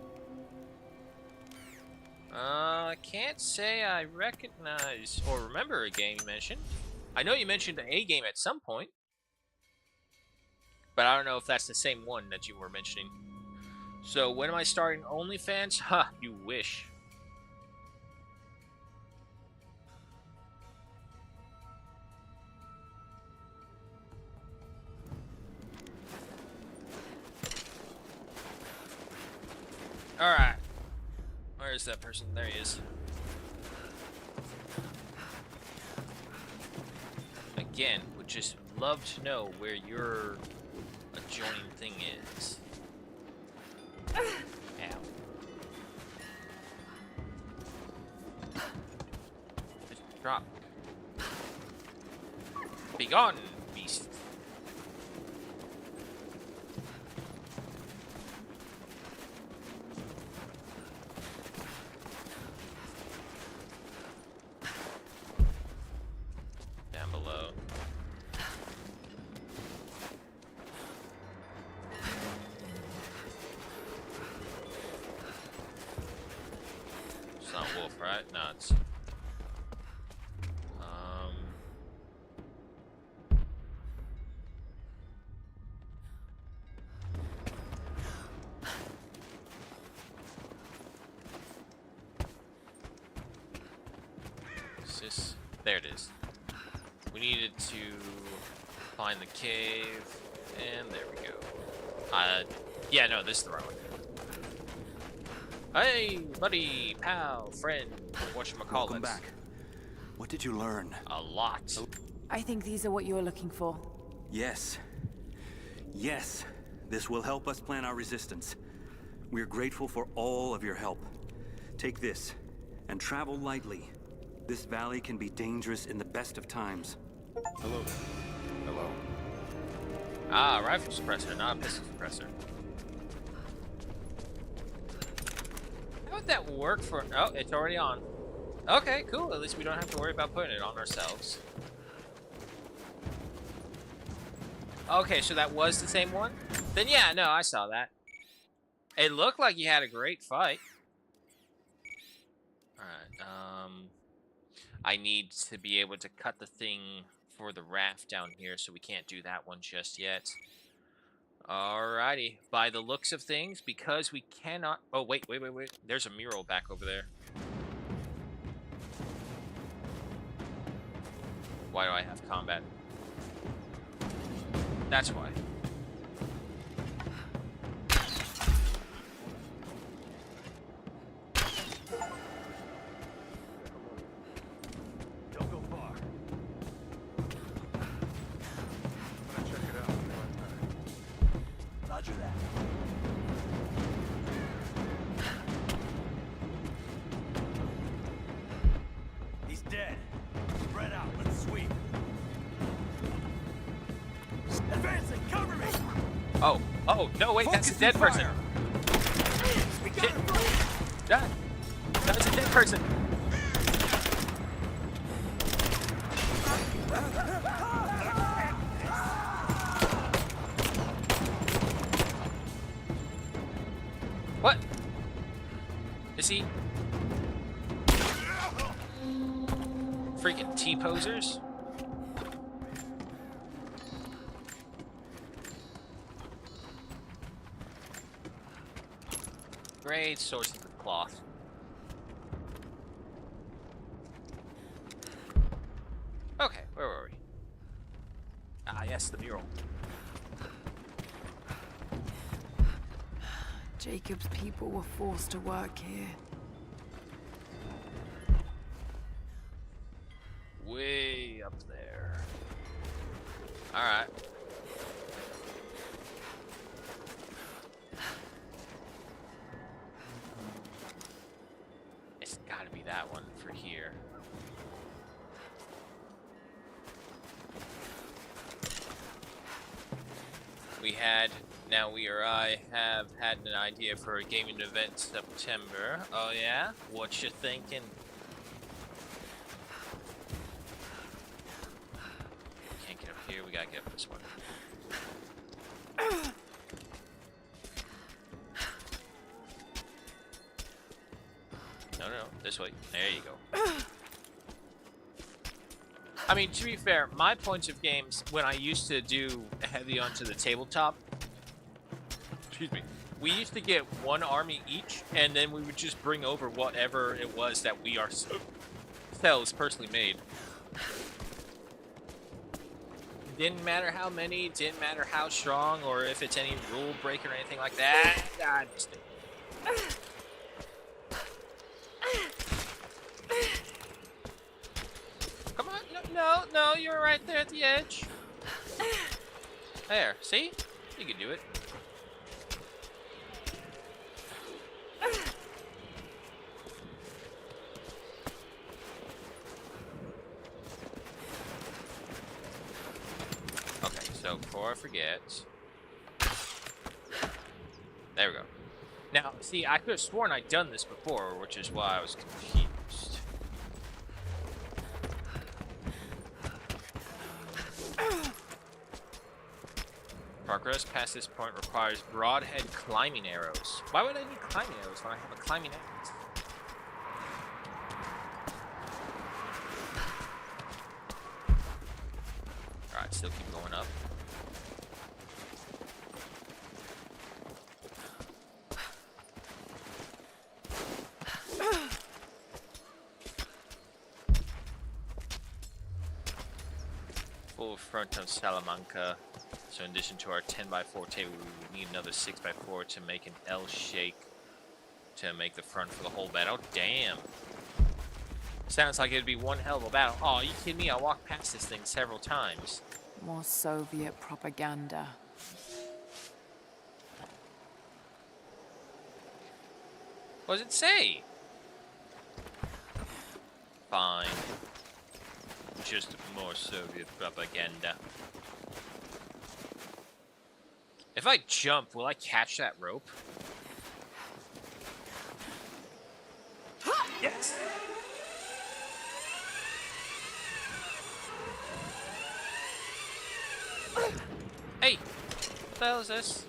I can't say I recognize or remember a game you mentioned. I know you mentioned the A game at some point, but I don't know if that's the same one that you were mentioning. So when am I starting OnlyFans? Huh, you wish. Alright. Where is that person? There he is. Again, would just love to know where your adjoining thing is. Ow. Just drop. Be gone, beast. Down below. It's not wolf, right? No, it's... Is this... There it is. We needed to find the cave, and there we go. Yeah, no, this is the wrong one. Hey, buddy, pal, friend, whatchamacallit. Welcome back. What did you learn? A lot. I think these are what you were looking for. Yes. Yes. This will help us plan our resistance. We're grateful for all of your help. Take this, and travel lightly. This valley can be dangerous in the best of times. Hello there. Hello. Ah, rifle suppressor, not a pistol suppressor. How would that work for... Oh, it's already on. Okay, cool. At least we don't have to worry about putting it on ourselves. Okay, so that was the same one? Then yeah, no, I saw that. It looked like you had a great fight. Alright, I need to be able to cut the thing for the raft down here, so we can't do that one just yet. Alrighty. By the looks of things, because we cannot... Oh, wait. There's a mural back over there. Why do I have combat? That's why. Don't go far. I'm gonna check it out. Roger that. He's dead. Spread out. Let's sweep. Advancing. Cover me. Oh, no, wait, that's a dead person. Shit. That was a dead person. What? Is he? Freaking T-posers? Great sources of cloth. Okay, where were we? Ah, yes, the mural. Jacob's people were forced to work here. Way up there. Alright. It's gotta be that one for here. I have had an idea for a gaming event in September. Oh yeah? What you thinking? Can't get up here, we gotta get up this one. No, this way. There you go. I mean, to be fair, my points of games, when I used to do heavy onto the tabletop, excuse me, we used to get one army each, and then we would just bring over whatever it was that we ourselves personally made. Didn't matter how many, didn't matter how strong, or if it's any rule break or anything like that. I just... Come on, no, you're right there at the edge. There, see? You can do it. Okay, so before I forget... There we go. Now, see, I could have sworn I'd done this before, which is why I was confused. Progress past this point requires broadhead climbing arrows. Why would I need climbing arrows when I have a climbing axe? Alright, still keep going up. Full front of Salamanca. So in addition to our 10x4 table, we would need another 6x4 to make an L shape to make the front for the whole battle. Damn. Sounds like it'd be one hell of a battle. Oh, you kidding me? I walked past this thing several times. More Soviet propaganda. What does it say? Fine. Just more Soviet propaganda. If I jump, will I catch that rope? Yes! Hey! What the hell is this?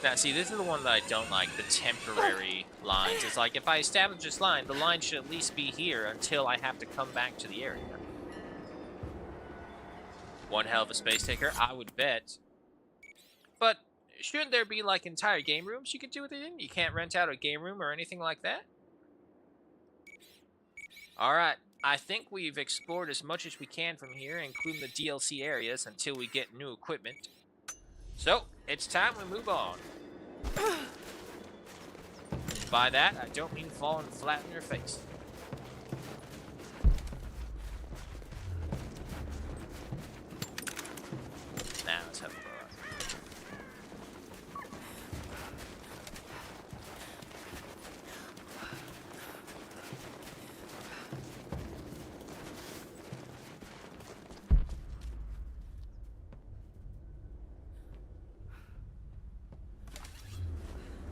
Now, see, this is the one that I don't like, the temporary lines. It's like, if I establish this line, the line should at least be here until I have to come back to the area. One hell of a space taker, I would bet. But shouldn't there be like entire game rooms you could do with it in? You can't rent out a game room or anything like that? Alright, I think we've explored as much as we can from here, including the DLC areas, until we get new equipment. So, it's time we move on. By that, I don't mean falling flat in your face. Now let's have a look.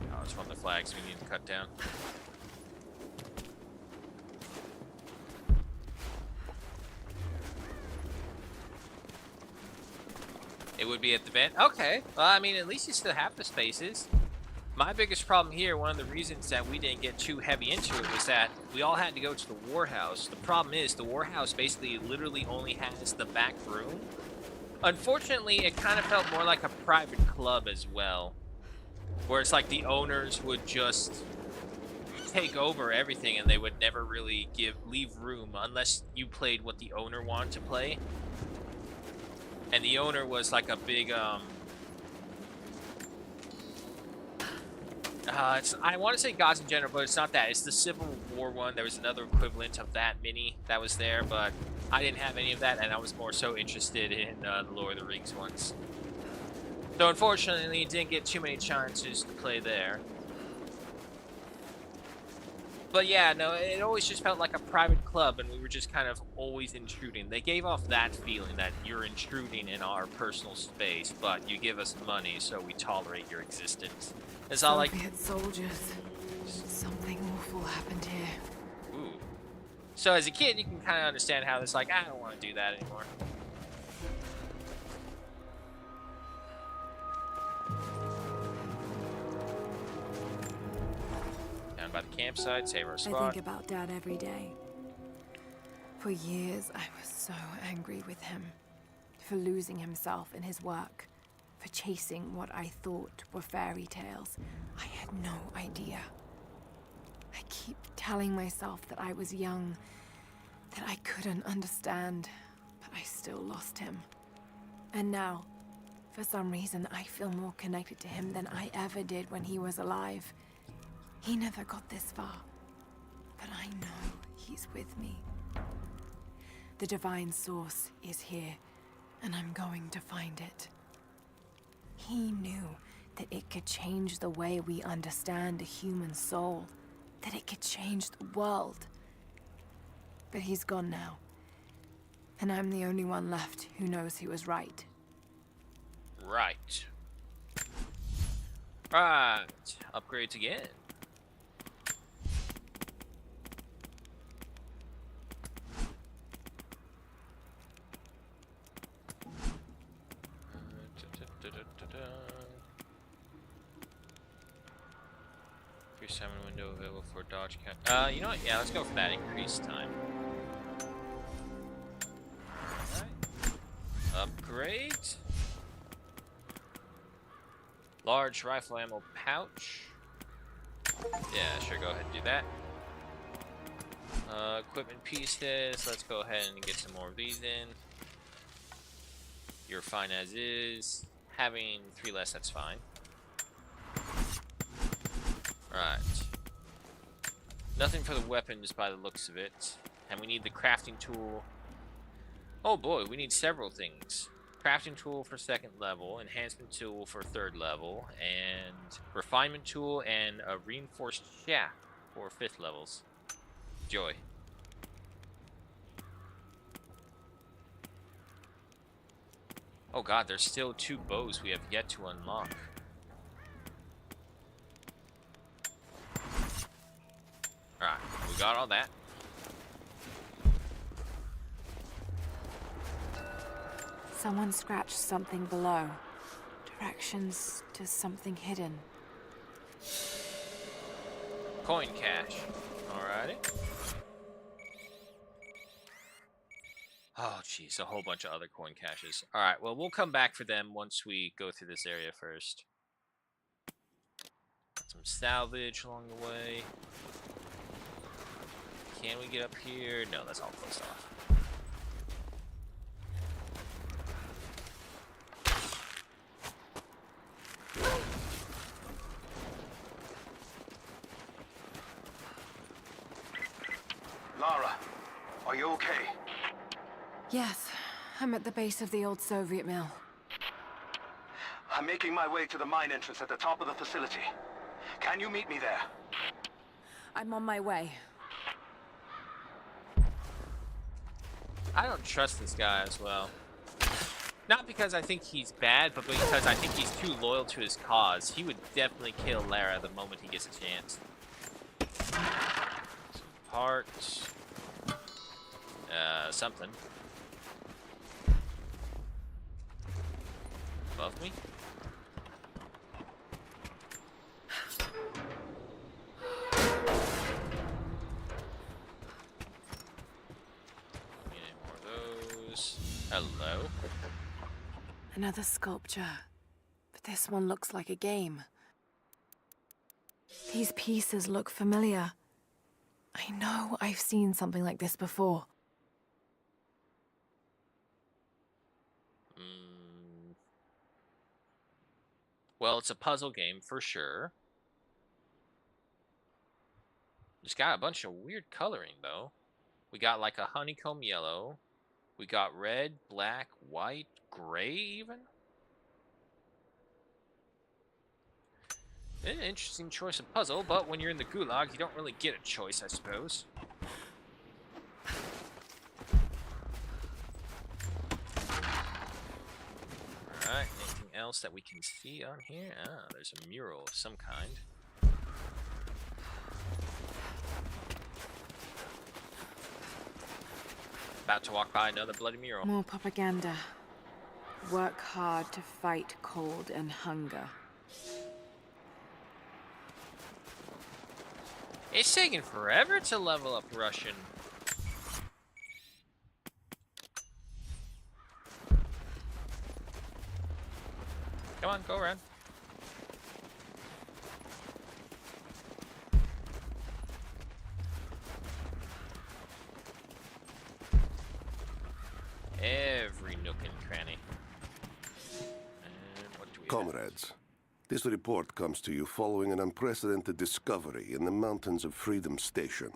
Oh, it's one of the flags we need to cut down. It would be at the vent. Okay. Well, I mean, at least you still have the spaces. My biggest problem here, one of the reasons that we didn't get too heavy into it, was that we all had to go to the warehouse. The problem is the warehouse basically literally only has the back room. Unfortunately, it kind of felt more like a private club as well, where it's like the owners would just take over everything and they would never really leave room unless you played what the owner wanted to play. And the owner was like a big, I want to say Gods in General, but it's not that. It's the Civil War one. There was another equivalent of that mini that was there, but I didn't have any of that, and I was more so interested in the Lord of the Rings ones. So unfortunately, didn't get too many chances to play there. But yeah, no, it always just felt like a private club, and we were just kind of always intruding. They gave off that feeling that you're intruding in our personal space, but you give us money, so we tolerate your existence. It's all like... Soviet soldiers. Something awful happened here. Ooh. So as a kid, you can kind of understand how it's like, I don't want to do that anymore. Down by the camp. campsite, save our I spot. think about Dad every day. For years, I was so angry with him. For losing himself in his work. For chasing what I thought were fairy tales. I had no idea. I keep telling myself that I was young, that I couldn't understand, but I still lost him. And now, for some reason, I feel more connected to him than I ever did when he was alive. He never got this far, but I know he's with me. The divine source is here, and I'm going to find it. He knew that it could change the way we understand a human soul, that it could change the world. But he's gone now, and I'm the only one left who knows he was right. Right. Right. Upgrades again. Increase time window available for dodge count. You know what? Yeah, let's go for that increased time. Alright. Upgrade. Large rifle ammo pouch. Yeah, sure, go ahead and do that. Equipment pieces. Let's go ahead and get some more of these in. You're fine as is. Having 3 less, that's fine. Right. Nothing for the weapons by the looks of it. And we need the crafting tool. Oh boy, we need several things. Crafting tool for 2nd level, enhancement tool for 3rd level, and refinement tool and a reinforced shaft for 5th levels. Joy. Oh god, there's still 2 bows we have yet to unlock. Alright, we got all that. Someone scratched something below. Directions to something hidden. Coin cache. Alrighty. Oh, jeez, a whole bunch of other coin caches. Alright, well, we'll come back for them once we go through this area first. Some salvage along the way. Can we get up here? No, that's all closed off. Lara, are you okay? Yes, I'm at the base of the old Soviet mill. I'm making my way to the mine entrance at the top of the facility. Can you meet me there? I'm on my way. I don't trust this guy as well. Not because I think he's bad, but because I think he's too loyal to his cause. He would definitely kill Lara the moment he gets a chance. Some parts. Something. Above me? Any more of those? Hello? Another sculpture. But this one looks like a game. These pieces look familiar. I know I've seen something like this before. Well, it's a puzzle game for sure. It's got a bunch of weird coloring though. We got like a honeycomb yellow. We got red, black, white, gray even. An interesting choice of puzzle, but when you're in the gulag, you don't really get a choice, I suppose. Alright, anything else that we can see on here? Ah, there's a mural of some kind. About to walk by another bloody mural. More propaganda. Work hard to fight cold and hunger. It's taking forever to level up Russian. Come on, go around. Every nook and cranny. And what do we Comrades, this report comes to you following an unprecedented discovery in the mountains of Freedom Station.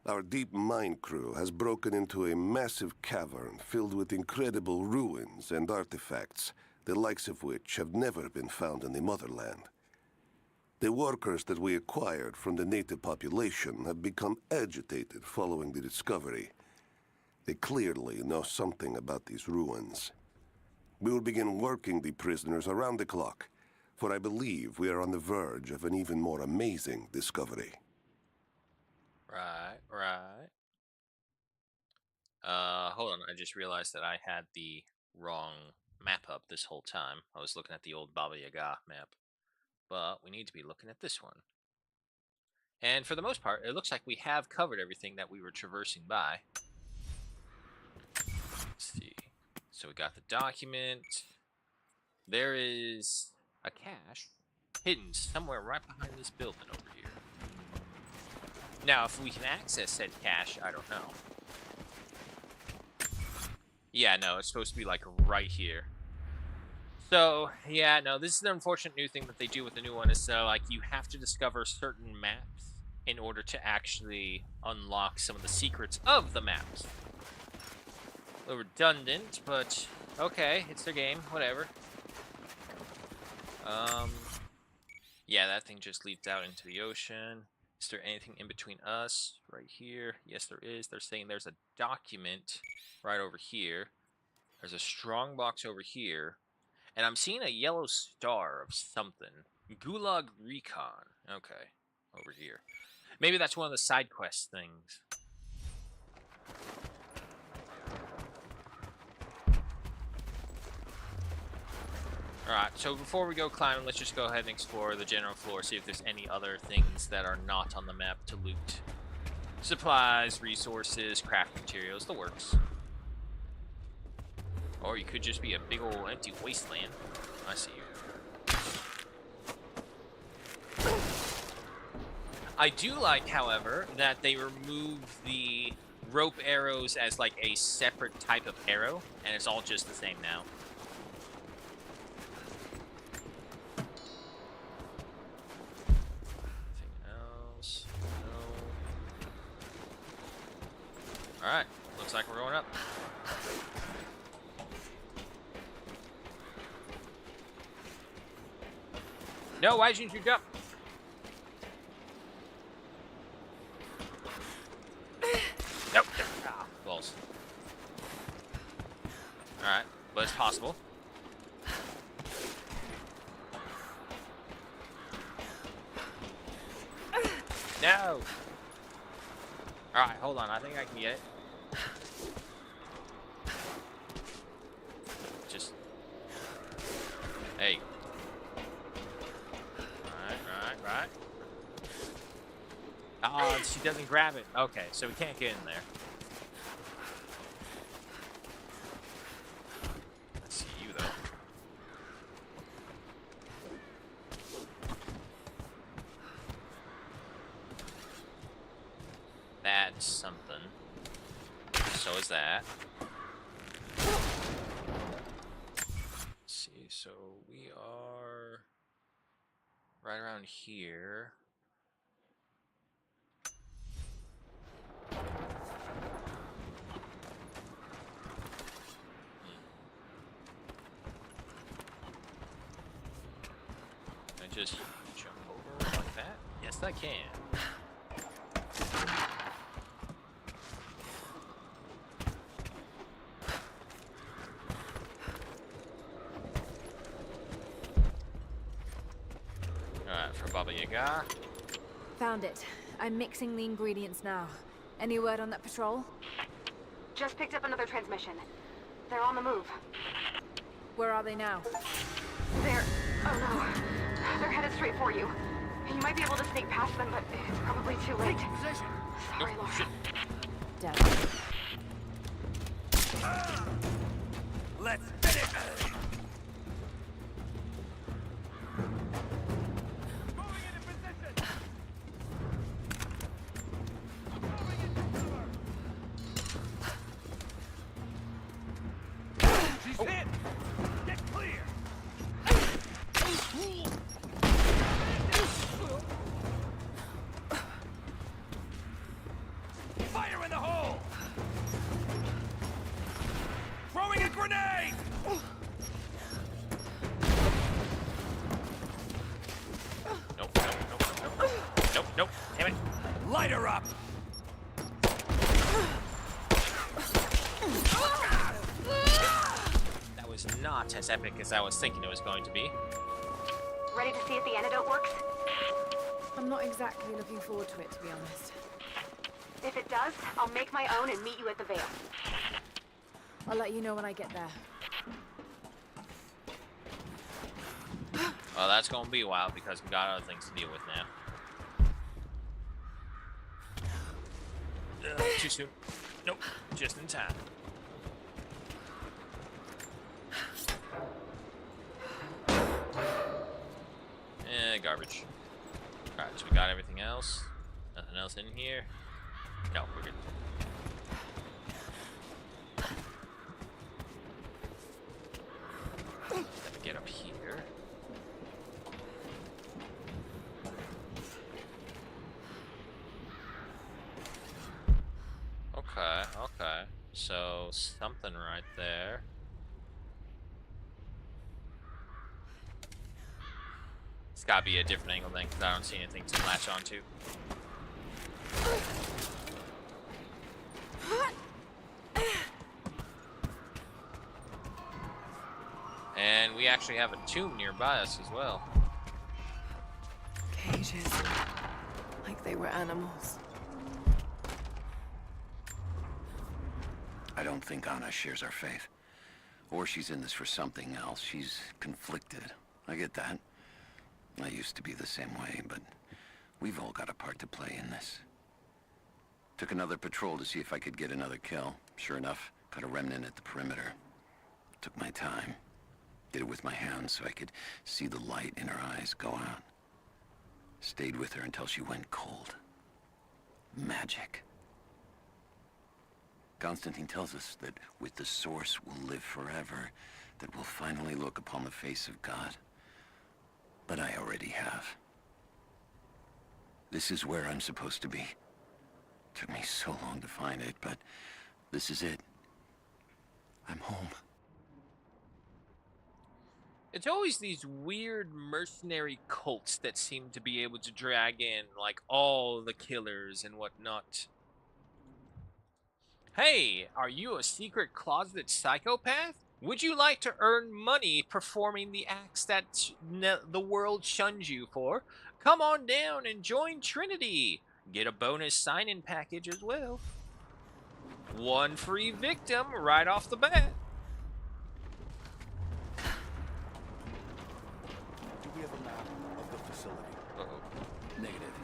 Our deep mine crew has broken into a massive cavern filled with incredible ruins and artifacts, the likes of which have never been found in the motherland. The workers that we acquired from the native population have become agitated following the discovery. They clearly know something about these ruins. We will begin working the prisoners around the clock, for I believe we are on the verge of an even more amazing discovery. Right. Hold on, I just realized that I had the wrong map up this whole time. I was looking at the old Baba Yaga map. But we need to be looking at this one. And for the most part, it looks like we have covered everything that we were traversing by. Let's see. So we got the document. There is a cache hidden somewhere right behind this building over here. Now, if we can access said cache, I don't know. Yeah, no, it's supposed to be like right here. So, yeah, no, this is the unfortunate new thing that they do with the new one is so, like, you have to discover certain maps in order to actually unlock some of the secrets of the maps. A little redundant, but okay, it's their game, whatever. Yeah, that thing just leads out into the ocean. Is there anything in between us? Right here. Yes, there is. They're saying there's a document right over here. There's a strong box over here. And I'm seeing a yellow star of something. Gulag Recon. Okay. Over here. Maybe that's one of the side quest things. Alright, so before we go climbing, let's just go ahead and explore the general floor, see if there's any other things that are not on the map to loot. Supplies, resources, craft materials, the works. Or you could just be a big old empty wasteland. I see you. I do like, however, that they remove the rope arrows as like a separate type of arrow, and it's all just the same now. Alright, looks like we're going up. No, why didn't you jump? Nope. Ah, balls. Alright, but it's possible. No! Alright, hold on. I think I can get it. Just... Hey. Right. Oh, she doesn't grab it. Okay, so we can't get in there. Let's see you, though. That's something. So is that. Let's see, so we are right around here. Can I just jump over like that? Yes, I can. Alright, for Baba Yaga. Found it. I'm mixing the ingredients now. Any word on that patrol? Just picked up another transmission. They're on the move. Where are they now? They're... oh no. They're headed straight for you. You might be able to sneak past them, but it's probably too late. Sorry, Nope. Laura. Shit. Damn. Let's finish! She's hit! Get clear! Fire in the hole! Throwing a grenade! Nope, nope, nope, nope. Nope, nope. Damn it. Light her up! That was not as epic as I was thinking it was going to be. Ready to see if the antidote works? I'm not exactly looking forward to it, to be honest. If it does, I'll make my own and meet you at the Vale. I'll let you know when I get there. Well, that's gonna be a while because we got other things to deal with now. Too soon. Nope, just in time. Garbage. Alright, so we got everything else. Nothing else in here. No, we're good. Let me get up here. Okay, okay. So, something right there. It's gotta be a different angle then, because I don't see anything to latch onto. And we actually have a tomb nearby us as well. Cages. Like they were animals. I don't think Anna shares our faith. Or she's in this for something else. She's conflicted. I get that. I used to be the same way, but we've all got a part to play in this. Took another patrol to see if I could get another kill. Sure enough, got a remnant at the perimeter. Took my time. Did it with my hands so I could see the light in her eyes go out. Stayed with her until she went cold. Magic. Constantine tells us that with the Source we'll live forever, that we'll finally look upon the face of God. But I already have. This is where I'm supposed to be. Took me so long to find it, but this is it. I'm home. It's always these weird mercenary cults that seem to be able to drag in, like, all the killers and whatnot. Hey, are you a secret closet psychopath? Would you like to earn money performing the acts that the world shuns you for? Come on down and join Trinity. Get a bonus sign-in package as well. One free victim right off the bat. Do we have a map of the facility? Uh-oh. Negative.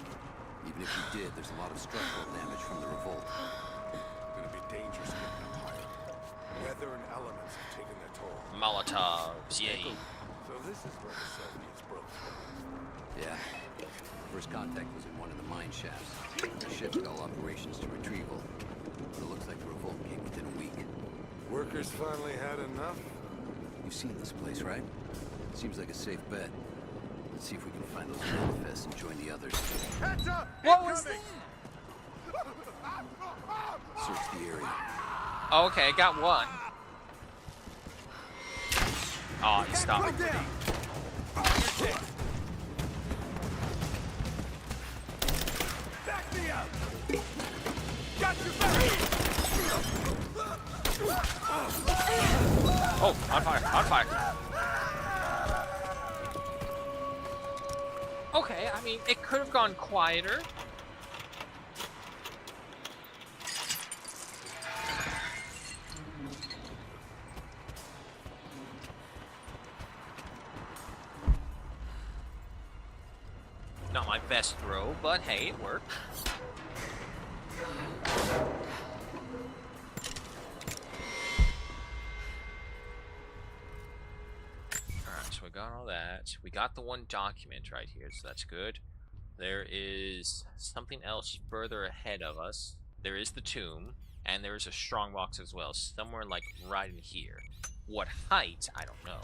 Even if you did, there's a lot of structural damage from the revolt. It's gonna be dangerous getting up higher. Weather and elements have taken their toll. Molotovs, yay. So this is where the Soviets broke through. Yeah. First contact was in one of the mine shafts. They shifted all operations to retrieval. But it looks like the revolt came within a week. Workers finally had enough? You've seen this place, right? Seems like a safe bet. Let's see if we can find those manifests and join the others. Heads up! What was that? Search the area. Oh, okay, got one. Oh, he stopped. Back me up! Got your back! Oh, on fire, on fire. Okay, I mean, it could have gone quieter. Not my best throw, but hey, it worked. Alright, so we got all that. We got the one document right here, so that's good. There is something else further ahead of us. There is the tomb, and there is a strongbox as well, somewhere like right in here. What height? I don't know.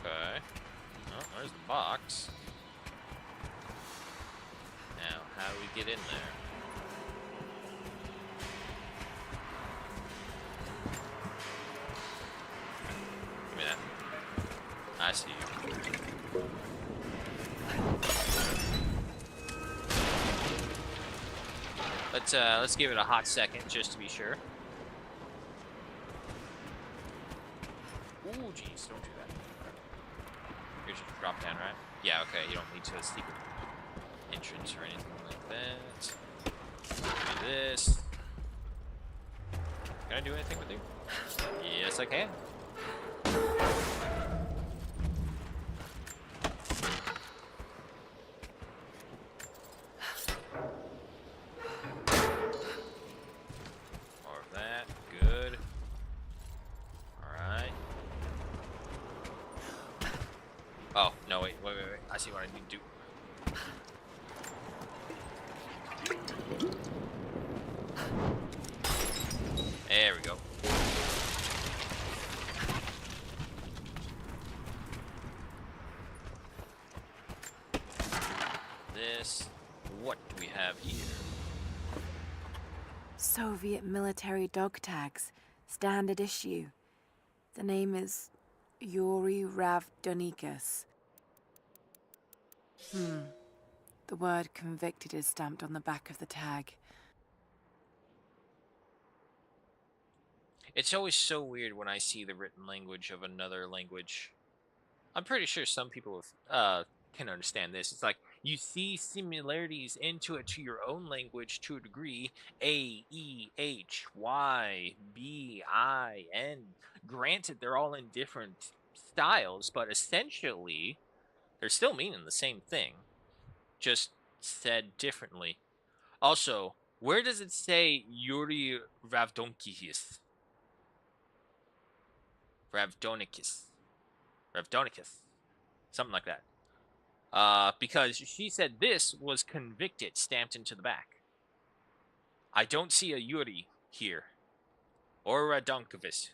Okay. Oh, there's the box. Now, how do we get in there? Give me that. I see you. Let's give it a hot second just to be sure. Ooh, jeez, don't do that. Here's your drop down, right? Yeah, okay, you don't need to secret entrance or anything like that. Do this. Can I do anything with you? Yes, I can. More of that. Good. Alright. Oh, no, wait. I see what I need to do. There we go. This. What do we have here? Soviet military dog tags. Standard issue. The name is Yuri Ravdonikas. The word convicted is stamped on the back of the tag. It's always so weird when I see the written language of another language. I'm pretty sure some people can understand this. It's like you see similarities into it to your own language to a degree. A, E, H, Y, B, I, N. Granted, they're all in different styles, but essentially, they're still meaning the same thing, just said differently. Also, where does it say Yuri Ravdonikis? Ravdonikis. Something like that. Because she said this was convicted, stamped into the back. I don't see a Yuri here. Or Radonkovic.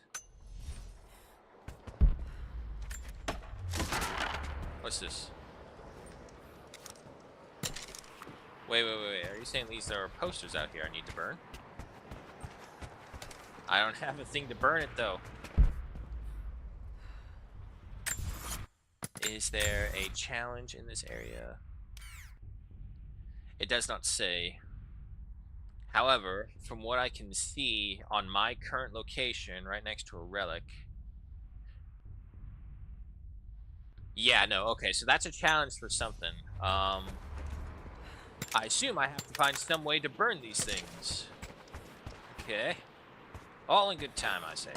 What's this? Wait. Are you saying these are posters out here I need to burn? I don't have a thing to burn it, though. Is there a challenge in this area? It does not say. However, from what I can see on my current location, right next to a relic. Yeah, no, okay, so that's a challenge for something. I assume I have to find some way to burn these things. Okay. All in good time, I say.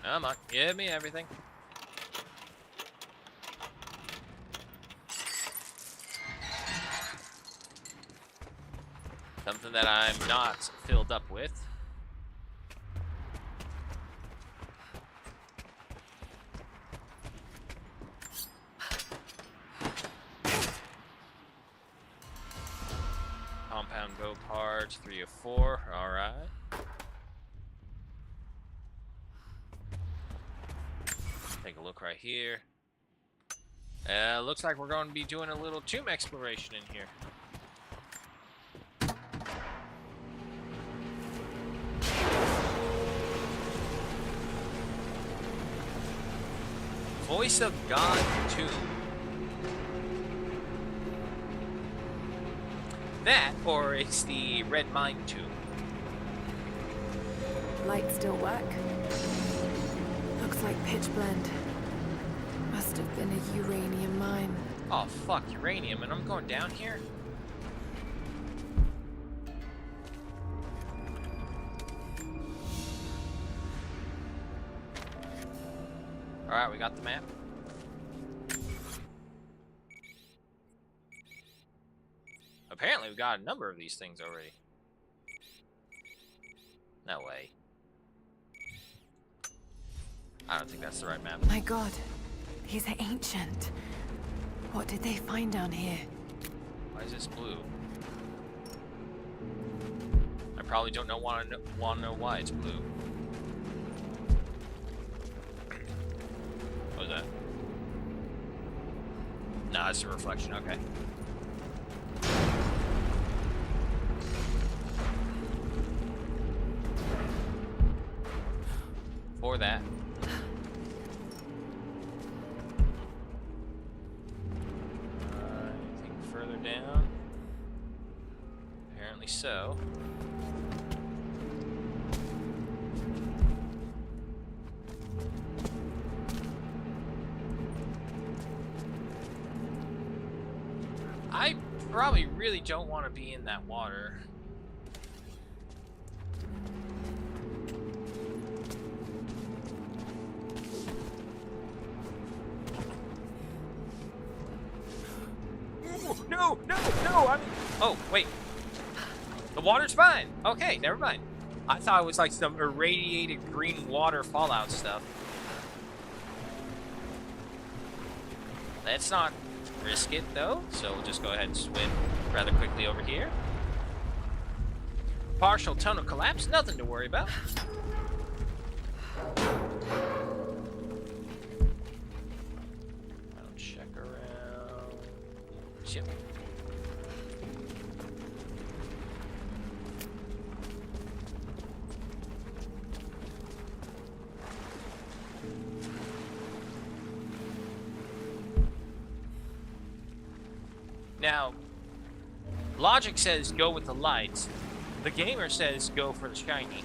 Come on, give me everything. Something that I'm not filled up with. Compound go parts, 3 of 4, alright. Take a look right here. Looks like we're going to be doing a little tomb exploration in here. Voice of God tomb. That, or it's the Red Mine tomb. Light still work? Looks like pitch blende. Must have been a uranium mine. Oh fuck, uranium, and I'm going down here? Alright, we got the map. Apparently we got a number of these things already. No way. I don't think that's the right map. My god, these are ancient. What did they find down here? Why is this blue? I probably don't want to know why it's blue. What was that? Nah, it's a reflection, okay. For that. Anything further down? Apparently so. I probably really don't want to be in that water. No, I mean, oh, wait. The water's fine. Okay, never mind. I thought it was like some irradiated green water fallout stuff. Let's not risk it, though, so we'll just go ahead and swim rather quickly over here. Partial tunnel collapse, nothing to worry about. I'll check around. Ship. Now, logic says go with the lights. The gamer says go for the shiny.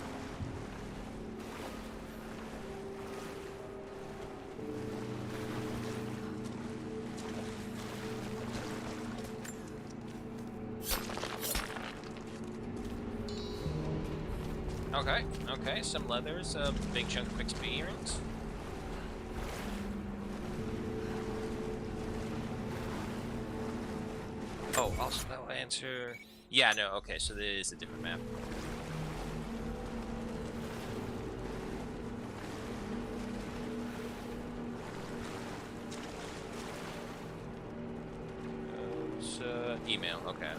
Okay, some leathers, a big chunk of experience. Oh, also that will answer... Yeah, no, okay, so this is a different map. Email, okay.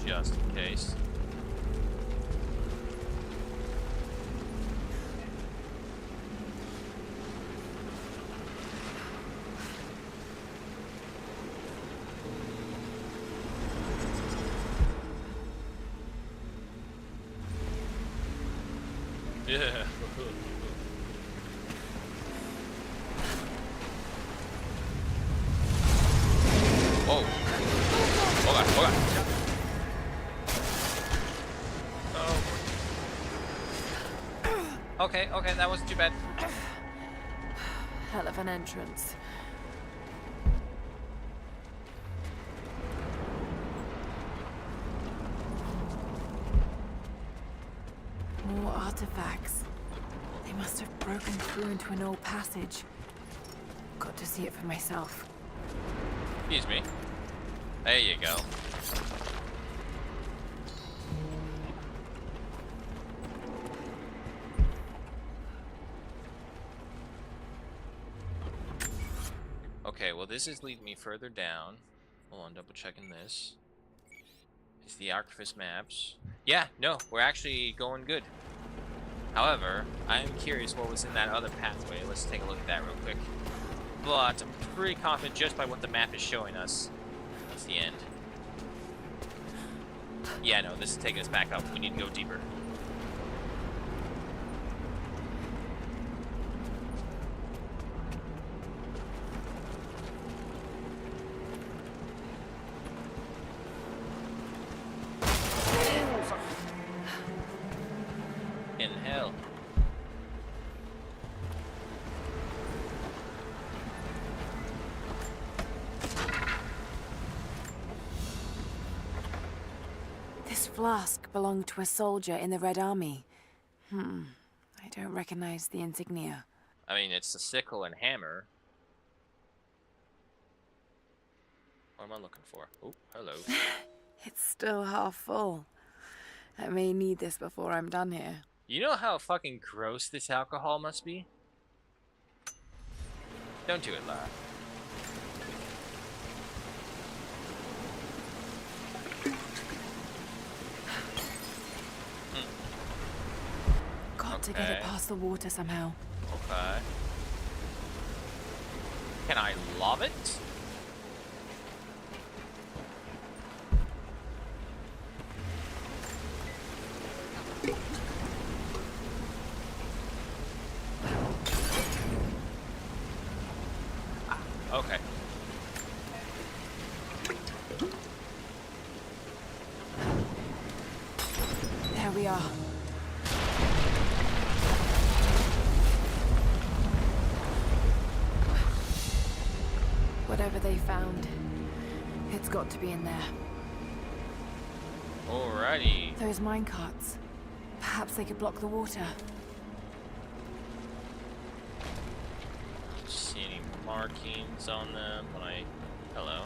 Just in case. Yeah. Whoa. Hold on. Okay, that wasn't too bad. Hell of an entrance. More artifacts. They must have broken through into an old passage. Got to see it for myself. Excuse me. There you go. Okay, well this is leading me further down. Hold on, double checking this. It's the Archivist maps. Yeah, no, we're actually going good. However, I am curious what was in that other pathway. Let's take a look at that real quick. But I'm pretty confident just by what the map is showing us. That's the end. Yeah, no, this is taking us back up. We need to go deeper. In hell. This flask belonged to a soldier in the Red Army. I don't recognize the insignia. I mean, it's the sickle and hammer. What am I looking for? Oh, hello. It's still half full. I may need this before I'm done here. You know how fucking gross this alcohol must be? Don't do it, Lara. Got to get it past the water somehow. Okay. Can I lob it? Okay. There we are. Whatever they found, it's got to be in there. Alrighty. Those minecarts. Perhaps they could block the water. See any markings on them? When I... Hello.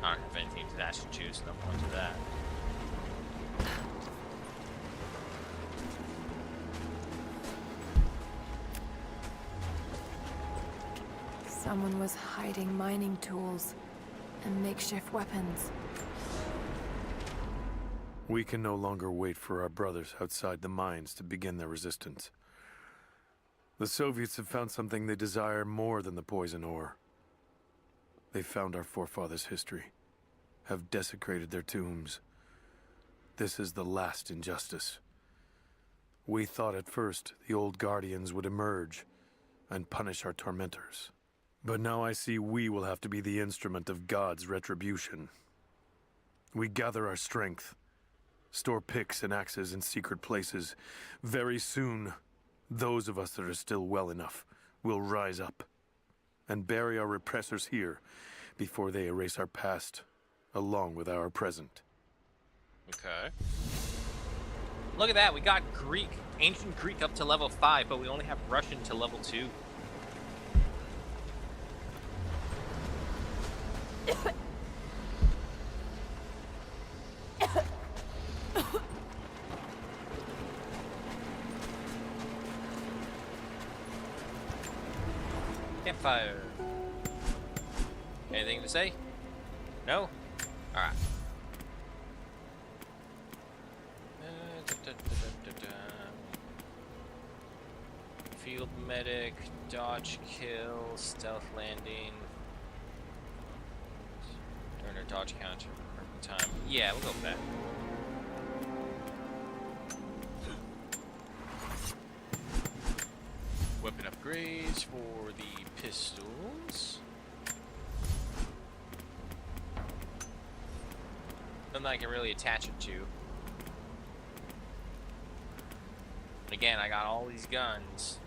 I don't have anything to dash and choose, and I'm going to that. Someone was hiding mining tools and makeshift weapons. We can no longer wait for our brothers outside the mines to begin their resistance. The Soviets have found something they desire more than the poison ore. They found our forefathers' history, have desecrated their tombs. This is the last injustice. We thought at first the old guardians would emerge and punish our tormentors. But now I see we will have to be the instrument of God's retribution. We gather our strength, store picks and axes in secret places. Very soon, those of us that are still well enough will rise up and bury our repressors here before they erase our past along with our present. Okay. Look at that, we got Greek, ancient Greek up to level 5, but we only have Russian to level 2. Campfire. Anything to say? No? Alright. Field medic, dodge kill, stealth landing. During our dodge counter time. Yeah, we'll go with that. Weapon upgrades for the pistols. Something I can really attach it to. And again, I got all these guns.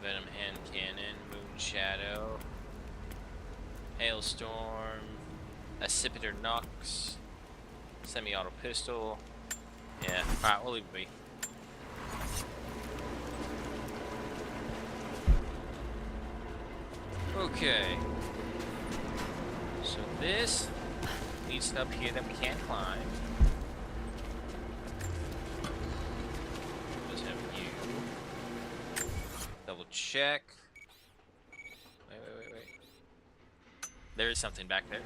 Venom hand cannon, moon shadow, hailstorm, accipiter Nox, semi-auto pistol. Yeah, alright, we'll leave it be. Okay. So this leads up here that we can't climb. Does have you. Double check. Wait. There is something back there.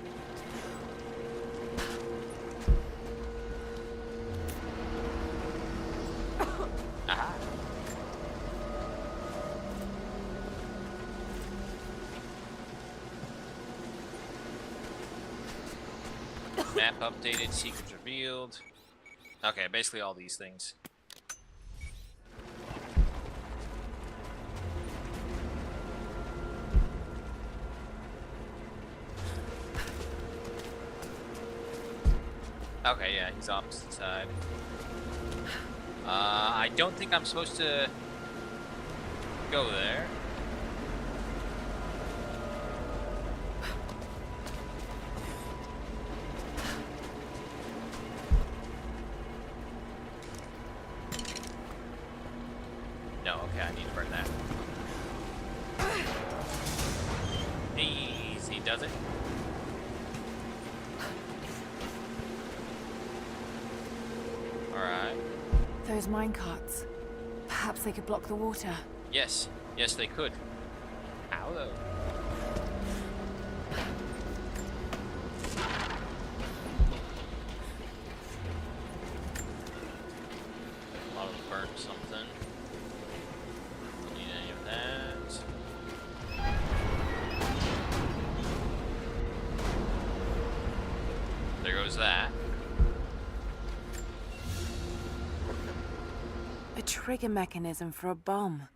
Aha. Map updated, secrets revealed. Okay, basically all these things. Okay, yeah, he's opposite side. I don't think I'm supposed to go there. No, okay, I need to burn that. Easy does it. Alright. Those minecarts. Perhaps they could block the water. Yes. Yes, they could. How though? A lot of burnt something. Don't need any of that. There goes that. A trigger mechanism for a bomb.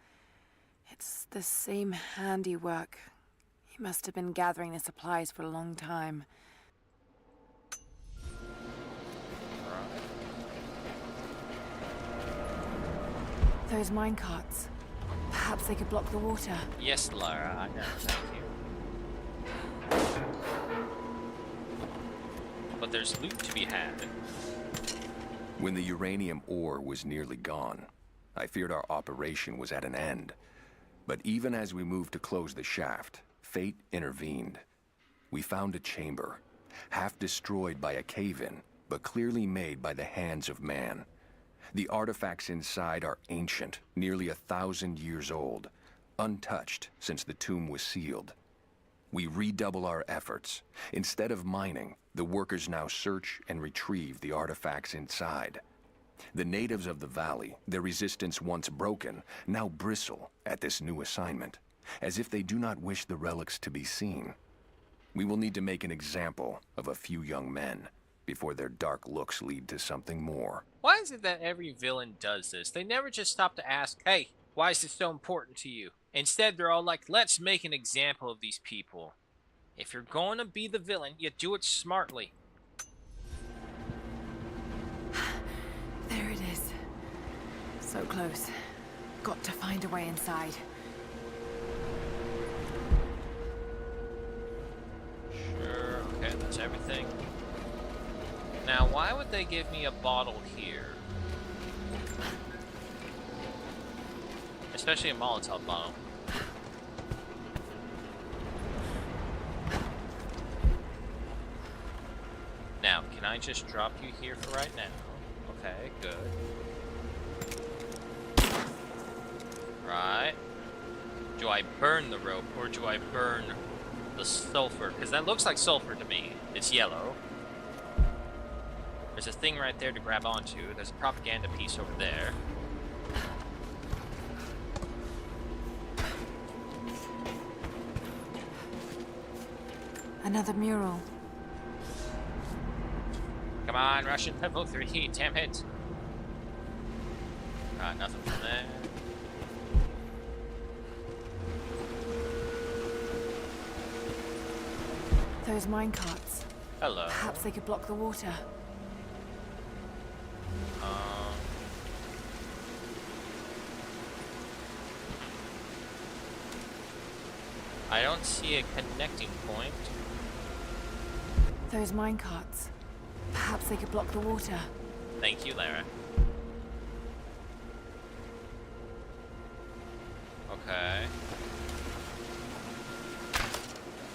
It's the same handiwork. He must have been gathering the supplies for a long time. Those minecarts. Perhaps they could block the water. Yes, Lara, I know. Thank you. But there's loot to be had. When the uranium ore was nearly gone, I feared our operation was at an end. But even as we moved to close the shaft, fate intervened. We found a chamber, half destroyed by a cave-in, but clearly made by the hands of man. The artifacts inside are ancient, nearly 1,000 years old, untouched since the tomb was sealed. We redouble our efforts. Instead of mining, the workers now search and retrieve the artifacts inside. The natives of the valley, their resistance once broken, now bristle at this new assignment, as if they do not wish the relics to be seen. We will need to make an example of a few young men before their dark looks lead to something more. Why is it that every villain does this? They never just stop to ask, hey, why is this so important to you? Instead, they're all like, let's make an example of these people. If you're going to be the villain, you do it smartly. There it is. So close. Got to find a way inside. Sure, okay, that's everything. Now, why would they give me a bottle here? Especially a Molotov bottle. Now, can I just drop you here for right now? Okay, good. Right. Do I burn the rope or do I burn the sulfur? Because that looks like sulfur to me. It's yellow. There's a thing right there to grab onto. There's a propaganda piece over there. Another mural. Come on, Russian level 3, damn it. Alright, nothing from there. Those minecarts. Hello. Perhaps they could block the water. I don't see a connecting point. Those minecarts. Perhaps they could block the water. Thank you, Lara. Okay.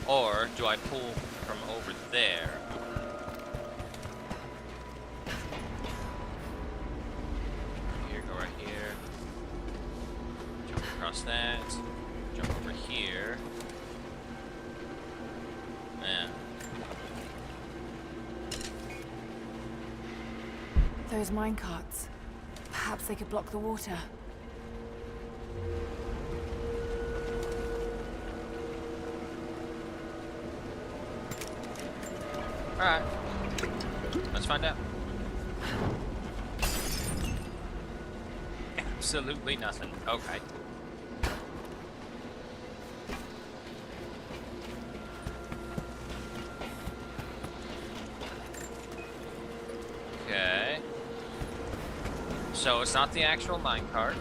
Or do I pull from over there? Here, go right here. Jump across that. Jump over here. Yeah. Those minecarts. Perhaps Perhaps they could block the water. Alright. Let's find out. Absolutely nothing. Okay. Okay. So it's not the actual minecart.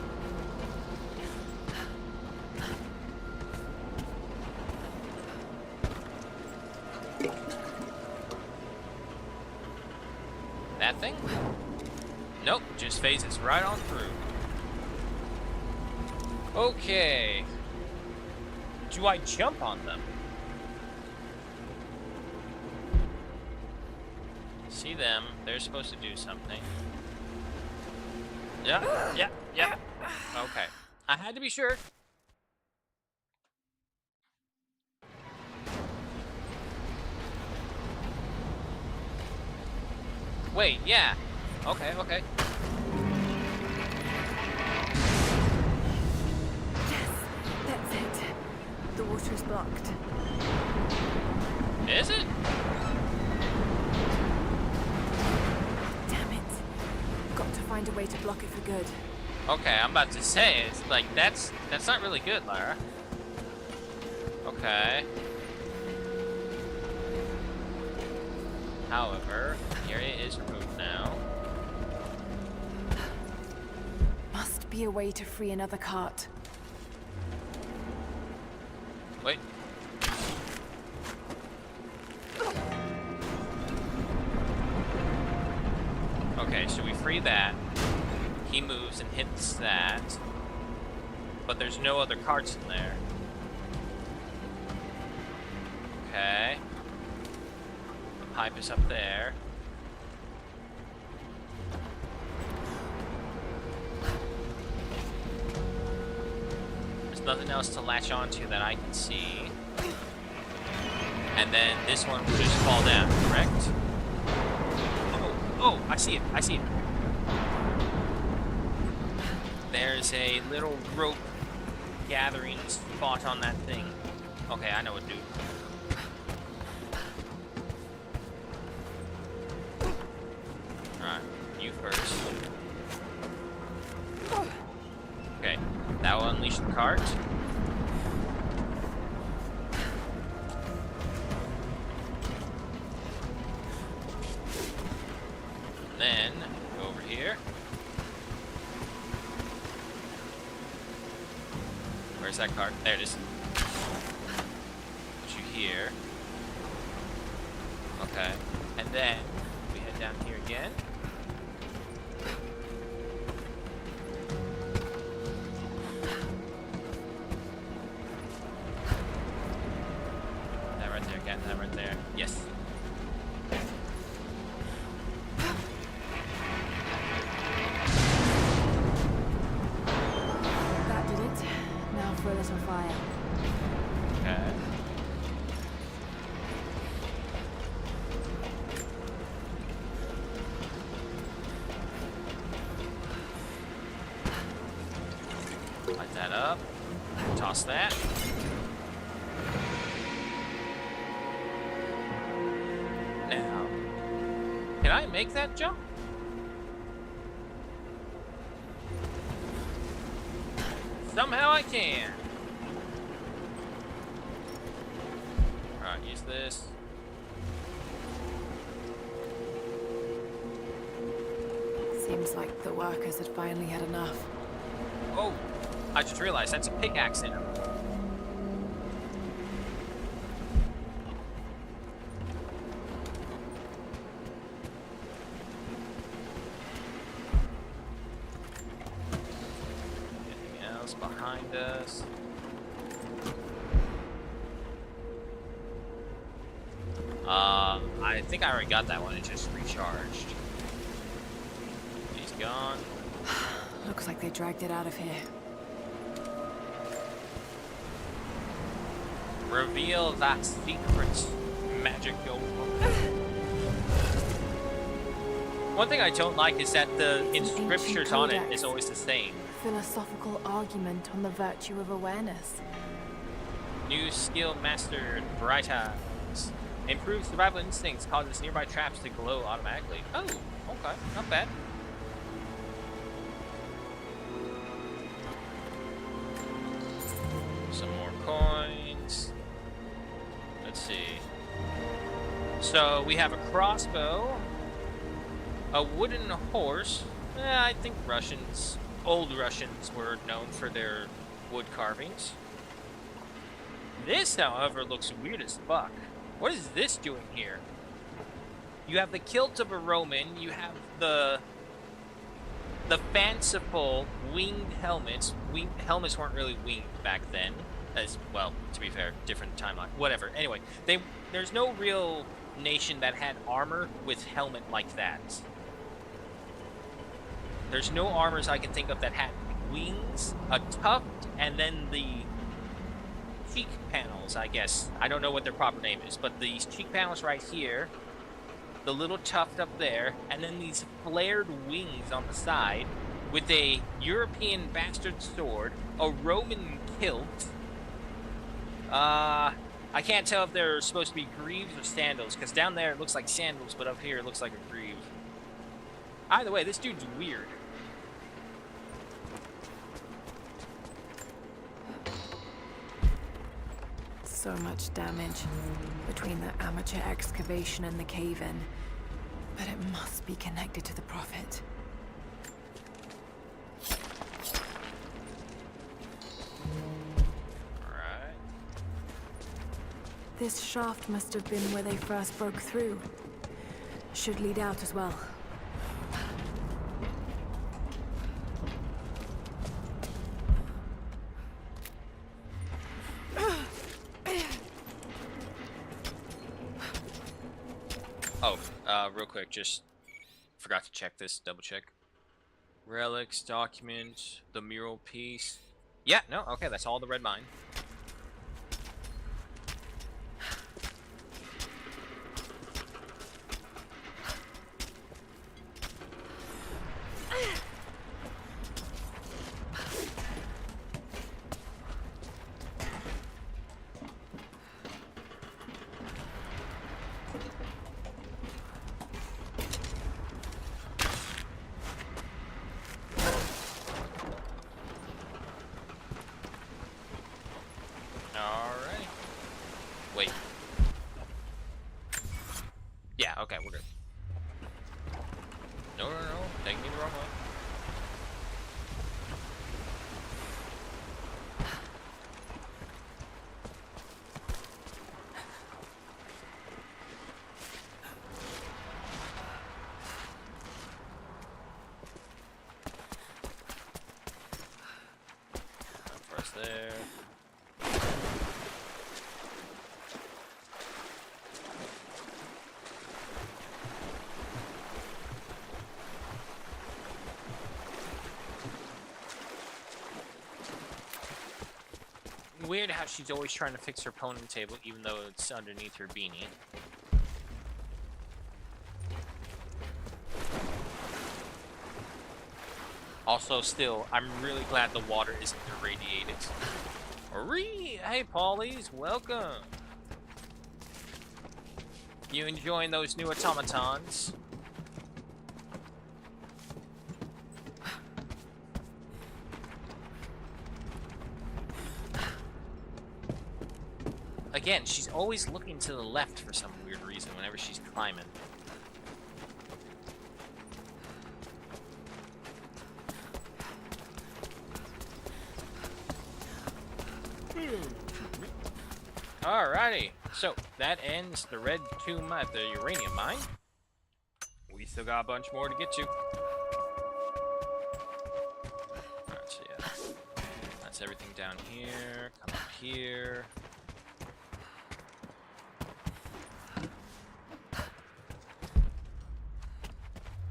That thing? Nope, just phases right on through. Okay. Do I jump on them? See them, they're supposed to do something. Yeah. Okay. I had to be sure. Wait, yeah. Okay. Yes, that's it. The water is blocked. Is it? Damn it. Got to find a way to block it for good. Okay, I'm about to say, it's like, that's not really good, Lara. Okay. However, the area is removed now. Must be a way to free another cart. Wait. Okay, so we free that. He moves and hits that. But there's no other carts in there. Okay. The pipe is up there. There's nothing else to latch onto that I can see. And then this one will just fall down, correct? Oh, I see it. There's a little rope gathering spot on that thing. Okay, I know what to do. Alright, you first. Okay, that will unleash the cart. Then, go over here. Where's that cart? There it is. Put you here. Okay. And then, we head down here again. That right there, got that right there. Yes. For a little fire. Okay. Light that up. Toss that. Now, can I make that jump? Somehow I can. Alright, use this. Seems like the workers had finally had enough. Oh, I just realized that's a pickaxe in him. Behind us. I think I already got that one. It just recharged. He's gone. Looks like they dragged it out of here. Reveal that secret, magic gold. One thing I don't like is that the inscriptions on it is always the same. Philosophical argument on the virtue of awareness. New skill mastered, Bright Eyes. Improves survival instincts, causes nearby traps to glow automatically. Oh, okay, not bad. Some more coins. Let's see. So we have a crossbow, a wooden horse. I think Russians, old Russians, were known for their wood carvings. This, however, looks weird as fuck. What is this doing here? You have the kilt of a Roman. You have the fanciful winged helmets. Helmets weren't really winged back then. As well, to be fair, different timeline. Whatever. Anyway, there's no real nation that had armor with helmet like that. There's no armors I can think of that had wings, a tuft, and then the cheek panels, I guess. I don't know what their proper name is, but these cheek panels right here, the little tuft up there, and then these flared wings on the side with a European bastard sword, a Roman kilt. I can't tell if they're supposed to be greaves or sandals, because down there it looks like sandals, but up here it looks like a greave. Either way, this dude's weird. So much damage between the amateur excavation and the cave-in, but it must be connected to the Prophet. Alright. This shaft must have been where they first broke through. Should lead out as well. Real quick, just forgot to check this, double check. Relics, document, the mural piece. Yeah, no, okay, that's all the red mine. Alright. Wait. Yeah, okay, we're good. No, take me the wrong way. First there. Weird how she's always trying to fix her pony table even though it's underneath her beanie. Also, still, I'm really glad the water isn't irradiated. Hey, Paulies, welcome. You enjoying those new automatons? Again, she's always looking to the left for some weird reason whenever she's climbing. Alrighty, so that ends the red tomb at the uranium mine. We still got a bunch more to get to. Alright, so yeah. That's everything down here. Come up here.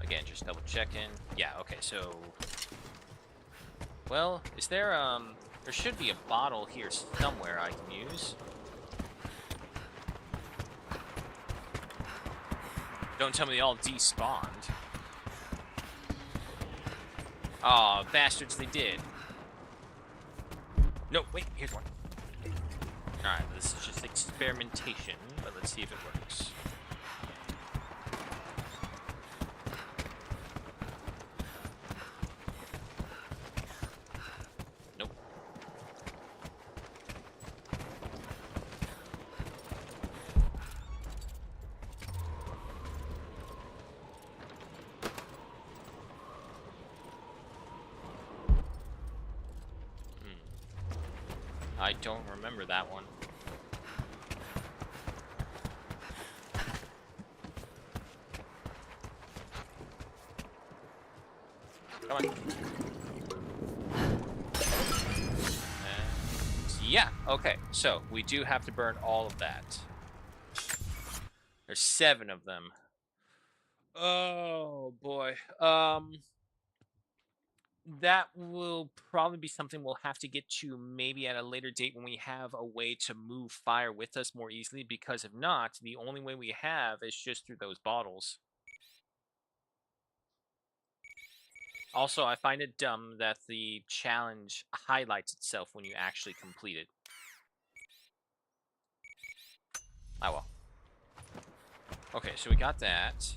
Again, just double checking. Yeah, okay, so... Well, is there, there should be a bottle here somewhere I can use. Don't tell me they all despawned. Aw, bastards, they did. No, wait, here's one. Alright, this is just experimentation, but let's see if it works. Nope. I don't remember that one. Come on. And yeah, okay. So, we do have to burn all of that. There's 7 of them. Oh, boy. That will probably be something we'll have to get to maybe at a later date when we have a way to move fire with us more easily, because if not, the only way we have is just through those bottles. Also, I find it dumb that the challenge highlights itself when you actually complete it. Oh well. Okay, so we got that.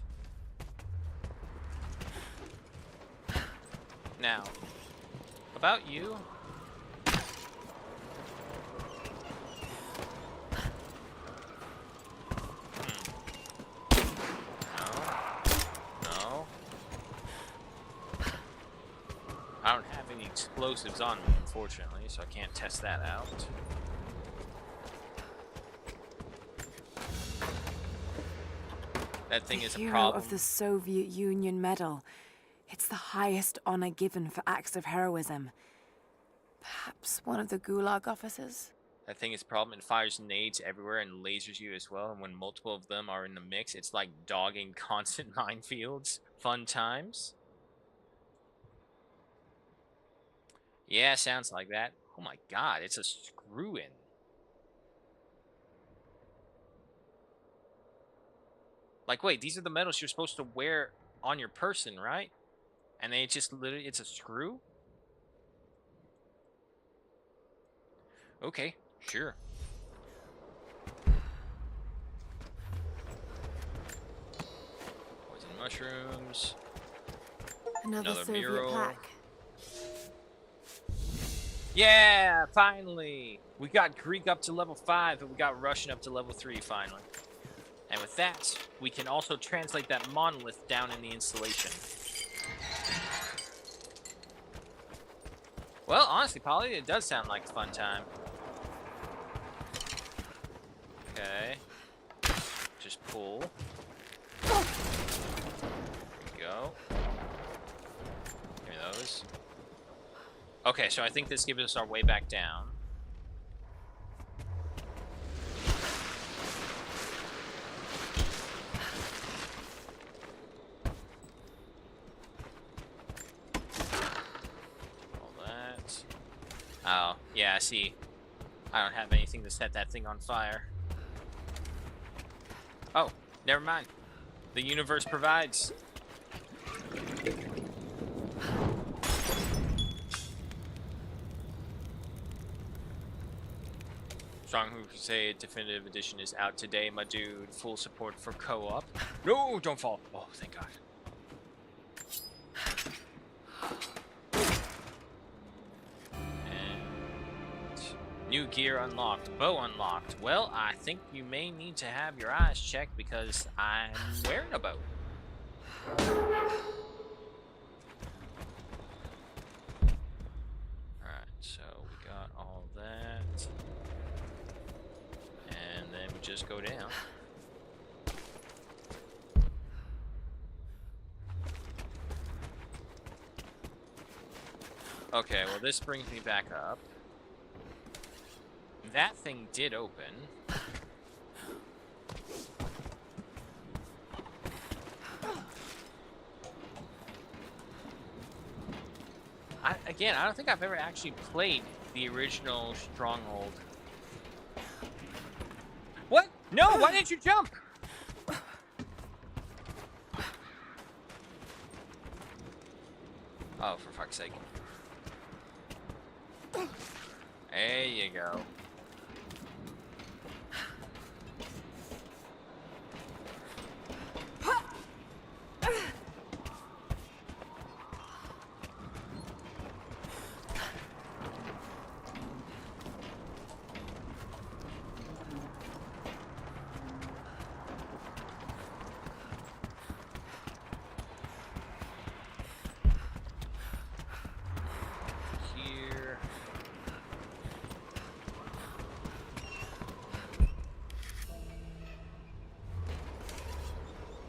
Now, about you. No. I don't have any explosives on me, unfortunately, so I can't test that out. That thing is a problem. Of the Soviet Union Medal. It's the highest honor given for acts of heroism. Perhaps one of the Gulag officers? That thing is a problem. It fires nades everywhere and lasers you as well. And when multiple of them are in the mix, it's like dogging constant minefields. Fun times. Yeah, sounds like that. Oh my god, it's a screw-in. Like, wait, these are the medals you're supposed to wear on your person, right? And they just literally, it's a screw? Okay, sure. Poison mushrooms. Another Soviet mural. plaque. Yeah, finally! We got Greek up to level 5, and we got Russian up to level 3 finally. And with that, we can also translate that monolith down in the installation. Well, honestly, Polly, it does sound like a fun time. Okay. Just pull. There we go. Give me those. Okay, so I think this gives us our way back down. Oh, yeah, I see. I don't have anything to set that thing on fire. Oh, never mind. The universe provides. Strong Who Crusade Definitive Edition is out today, my dude. Full support for co-op. No, don't fall. Oh, thank God. New gear unlocked. Bow unlocked. Well, I think you may need to have your eyes checked because I'm wearing a bow. Alright, so we got all that. And then we just go down. Okay, well this brings me back up. That thing did open. Again, I don't think I've ever actually played the original Stronghold. What? No, why didn't you jump? Oh, for fuck's sake. There you go. Here.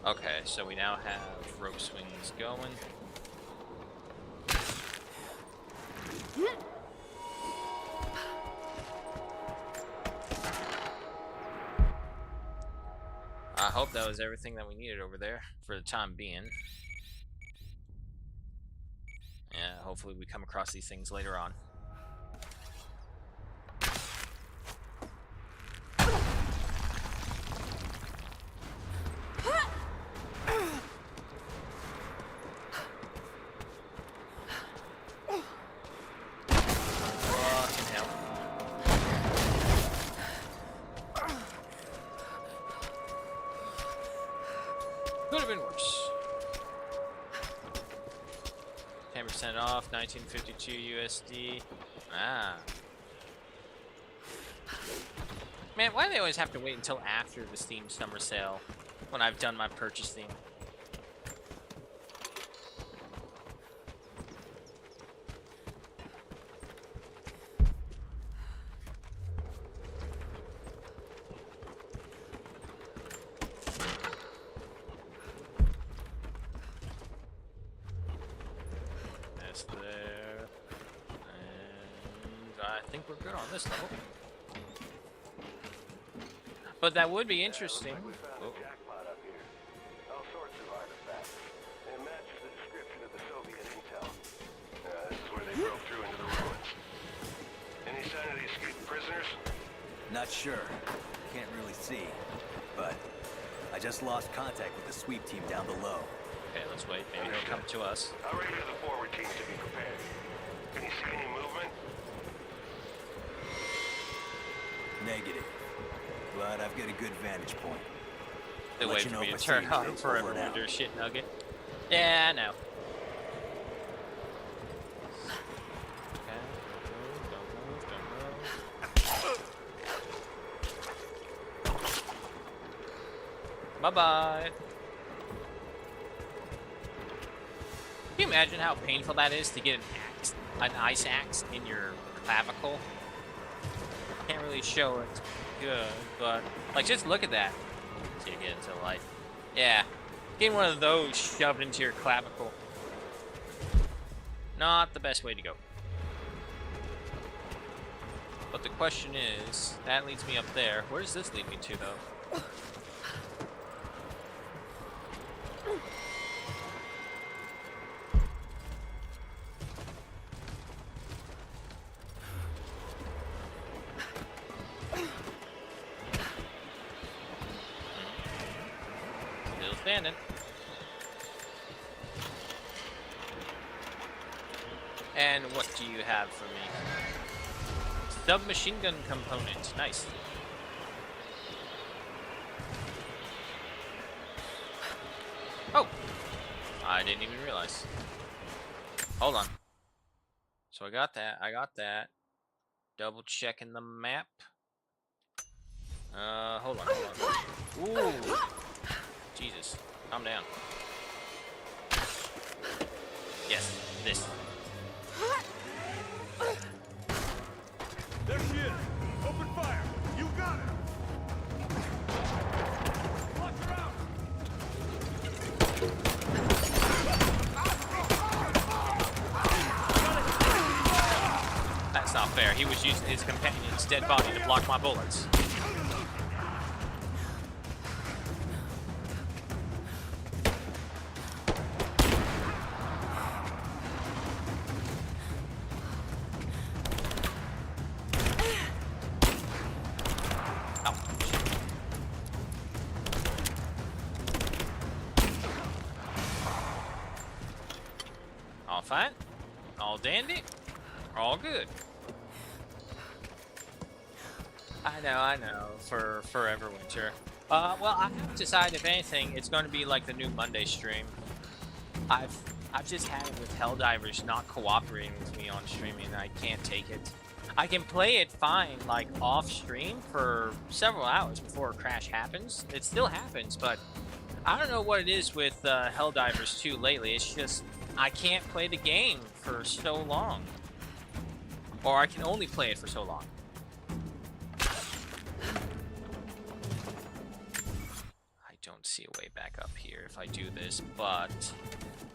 Okay, so we now have rope swings going. I hope that was everything that we needed over there for the time being. Yeah, hopefully we come across these things later on. Fucking hell. Could have been worse. 10% off, 1952 USD. Ah. Man, why do they always have to wait until after the Steam Summer Sale when I've done my purchasing? That's there. And I think we're good on this level. But that would be interesting. Oh. Jackpot up here. All sorts of artifacts. It matches the description of the Soviet intel. This is where they broke through into the ruins. Any sign of the escaped prisoners? Not sure. Can't really see. But I just lost contact with the sweep team down below. Okay, let's wait. Maybe he'll come to us. I'll radio the forward teams to be prepared. Can you see any movement? Negative. But I've got a good vantage point. They I'll wait let for you me know to if I turn see on anything. for Over and everyone out. to shit nugget. Yeah, I know. Bye-bye. Can you imagine how painful that is to get an ice axe in your clavicle? Can't really show it good, but like just look at that. See you get into the light. Yeah, getting one of those shoved into your clavicle. Not the best way to go. But the question is, that leads me up there. Where does this lead me to, though? Still standing. And what do you have for me? Submachine gun component. Nice. Oh! I didn't even realize. Hold on. So I got that. Double checking the map. Hold on. Ooh! Jesus. Calm down. Yes, this. There she is! Open fire! You got her! Watch her out! That's not fair. He was using his companion's dead body to block my bullets. All fine. All dandy. All good. I know. For Forever Winter. Well, I haven't decided if anything, it's going to be like the new Monday stream. I've just had it with Helldivers not cooperating with me on streaming, and I can't take it. I can play it fine, like off stream for several hours before a crash happens. It still happens, but I don't know what it is with Helldivers 2 lately. It's just I can't play the game for so long, or I can only play it for so long. I don't see a way back up here if I do this, but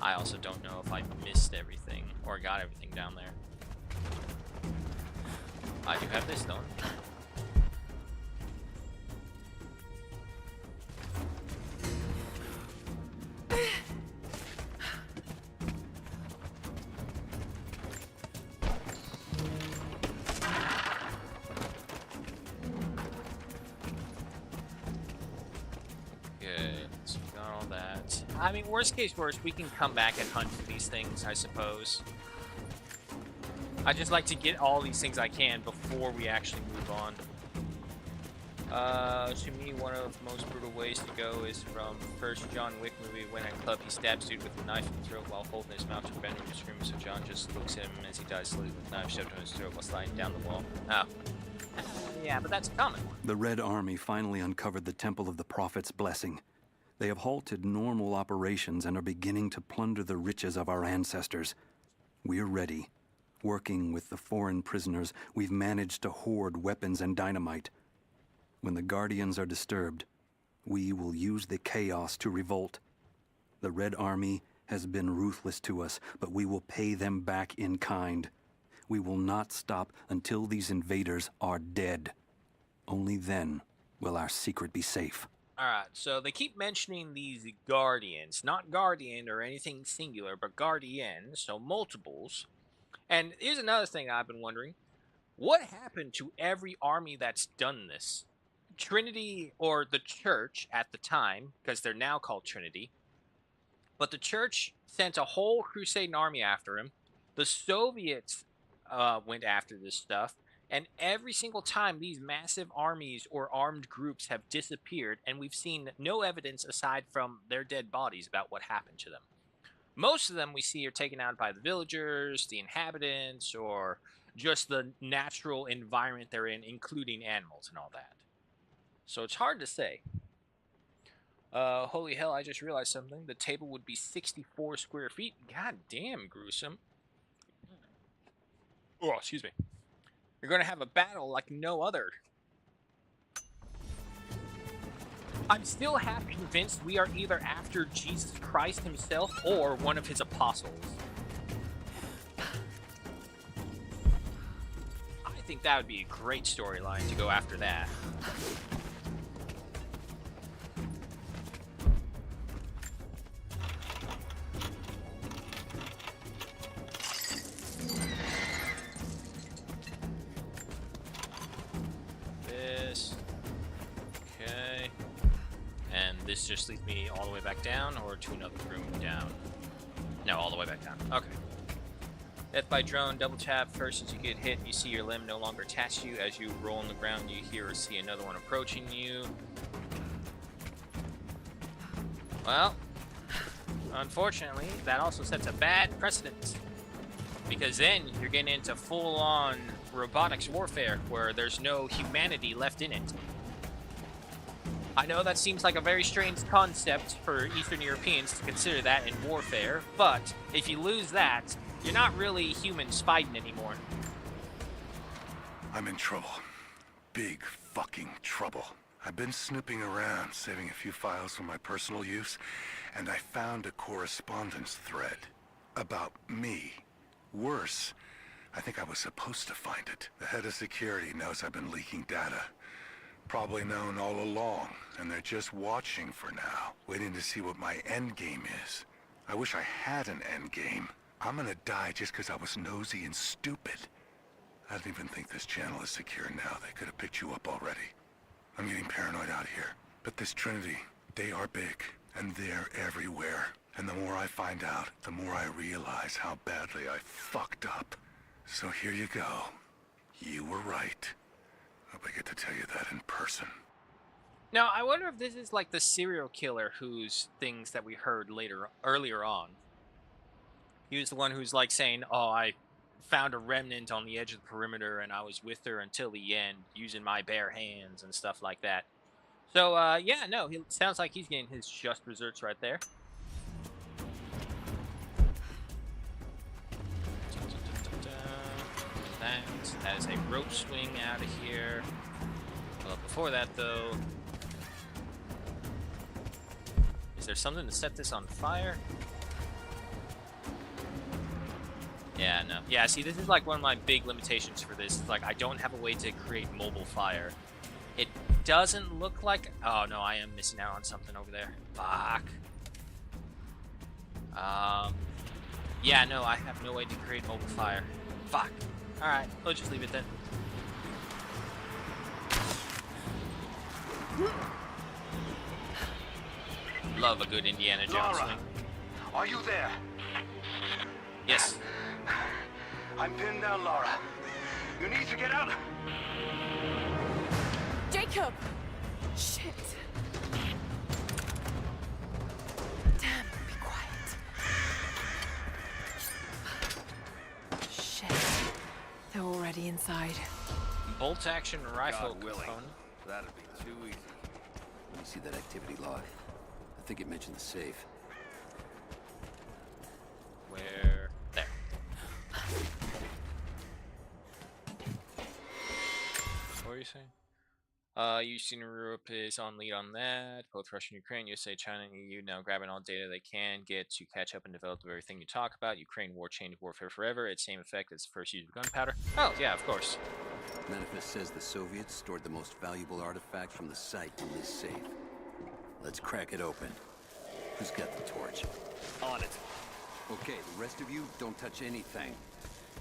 I also don't know if I missed everything or got everything down there. I do have this done. Good. So we got all that. I mean, worst case worst, we can come back and hunt for these things, I suppose. I just like to get all these things I can before we actually move on. To me, one of the most brutal ways to go is from first John Wick movie when at club he stabs dude with a knife in the throat while holding his mouth to prevent him from screaming, so John just looks at him as he dies slowly with a knife shoved in his throat while sliding down the wall. Oh. Yeah, but that's a common one. The Red Army finally uncovered the Temple of the Prophet's Blessing. They have halted normal operations and are beginning to plunder the riches of our ancestors. We're ready. Working with the foreign prisoners, we've managed to hoard weapons and dynamite. When the Guardians are disturbed, we will use the chaos to revolt. The Red Army has been ruthless to us, but we will pay them back in kind. We will not stop until these invaders are dead. Only then will our secret be safe. Alright, so they keep mentioning these Guardians. Not Guardian or anything singular, but Guardian, so multiples. And here's another thing I've been wondering. What happened to every army that's done this? Trinity, or the Church at the time, because they're now called Trinity. But the Church sent a whole Crusaden army after him. The Soviets went after this stuff. And every single time these massive armies or armed groups have disappeared, and we've seen no evidence aside from their dead bodies about what happened to them. Most of them we see are taken out by the villagers, the inhabitants, or just the natural environment they're in, including animals and all that. So it's hard to say. Holy hell, I just realized something. The table would be 64 square feet. God damn, gruesome. Oh, excuse me. You're going to have a battle like no other. I'm still half convinced we are either after Jesus Christ himself or one of his apostles. I think that would be a great storyline to go after that. This just leads me all the way back down, or to another room down? No, all the way back down. Okay. Death by drone, double tap. First as you get hit, you see your limb no longer attached to you. As you roll on the ground, you hear or see another one approaching you. Well, unfortunately, that also sets a bad precedent. Because then you're getting into full-on robotics warfare, where there's no humanity left in it. I know that seems like a very strange concept for Eastern Europeans to consider that in warfare, but if you lose that, you're not really humans fighting anymore. I'm in trouble. Big fucking trouble. I've been snooping around, saving a few files for my personal use, and I found a correspondence thread about me. Worse, I think I was supposed to find it. The head of security knows I've been leaking data. Probably known all along, and they're just watching for now, waiting to see what my end game is. I wish I had an end game. I'm gonna die just because I was nosy and stupid. I don't even think this channel is secure now. They could have picked you up already. I'm getting paranoid out here. But this Trinity, they are big, and they're everywhere. And the more I find out, the more I realize how badly I fucked up. So here you go. You were right. Hope I get to tell you that in person. Now, I wonder if this is like the serial killer whose things that we heard earlier on. He was the one who's like saying, oh, I found a remnant on the edge of the perimeter and I was with her until the end using my bare hands and stuff like that. So, yeah, no, he sounds like he's getting his just desserts right there. That is a rope swing out of here. Well, before that, though, is there something to set this on fire? Yeah, no. Yeah, see, this is like one of my big limitations for this. It's like, I don't have a way to create mobile fire. It doesn't look like... Oh, no, I am missing out on something over there. Fuck. Yeah, no, I have no way to create mobile fire. Fuck. Alright, we'll just leave it then. Love a good Indiana Jones Lara, swing. are you there? Yes. I'm pinned down, Lara. You need to get out. Jacob! Shit. Damn, be quiet. Shit. They're already inside. Bolt action rifle God willing. component. That'd be too easy. Let me see that activity log. I think it mentioned the safe. Where? There. What were you saying? Eastern Europe is on lead on that. Both Russia and Ukraine, USA, China, and EU now grabbing all data they can get to catch up and develop the very thing you talk about. Ukraine war changed warfare forever. Its same effect as the first use of gunpowder. Oh, yeah, of course. Manifest says the Soviets stored the most valuable artifact from the site in this safe. Let's crack it open. Who's got the torch? On it. Okay, the rest of you, don't touch anything.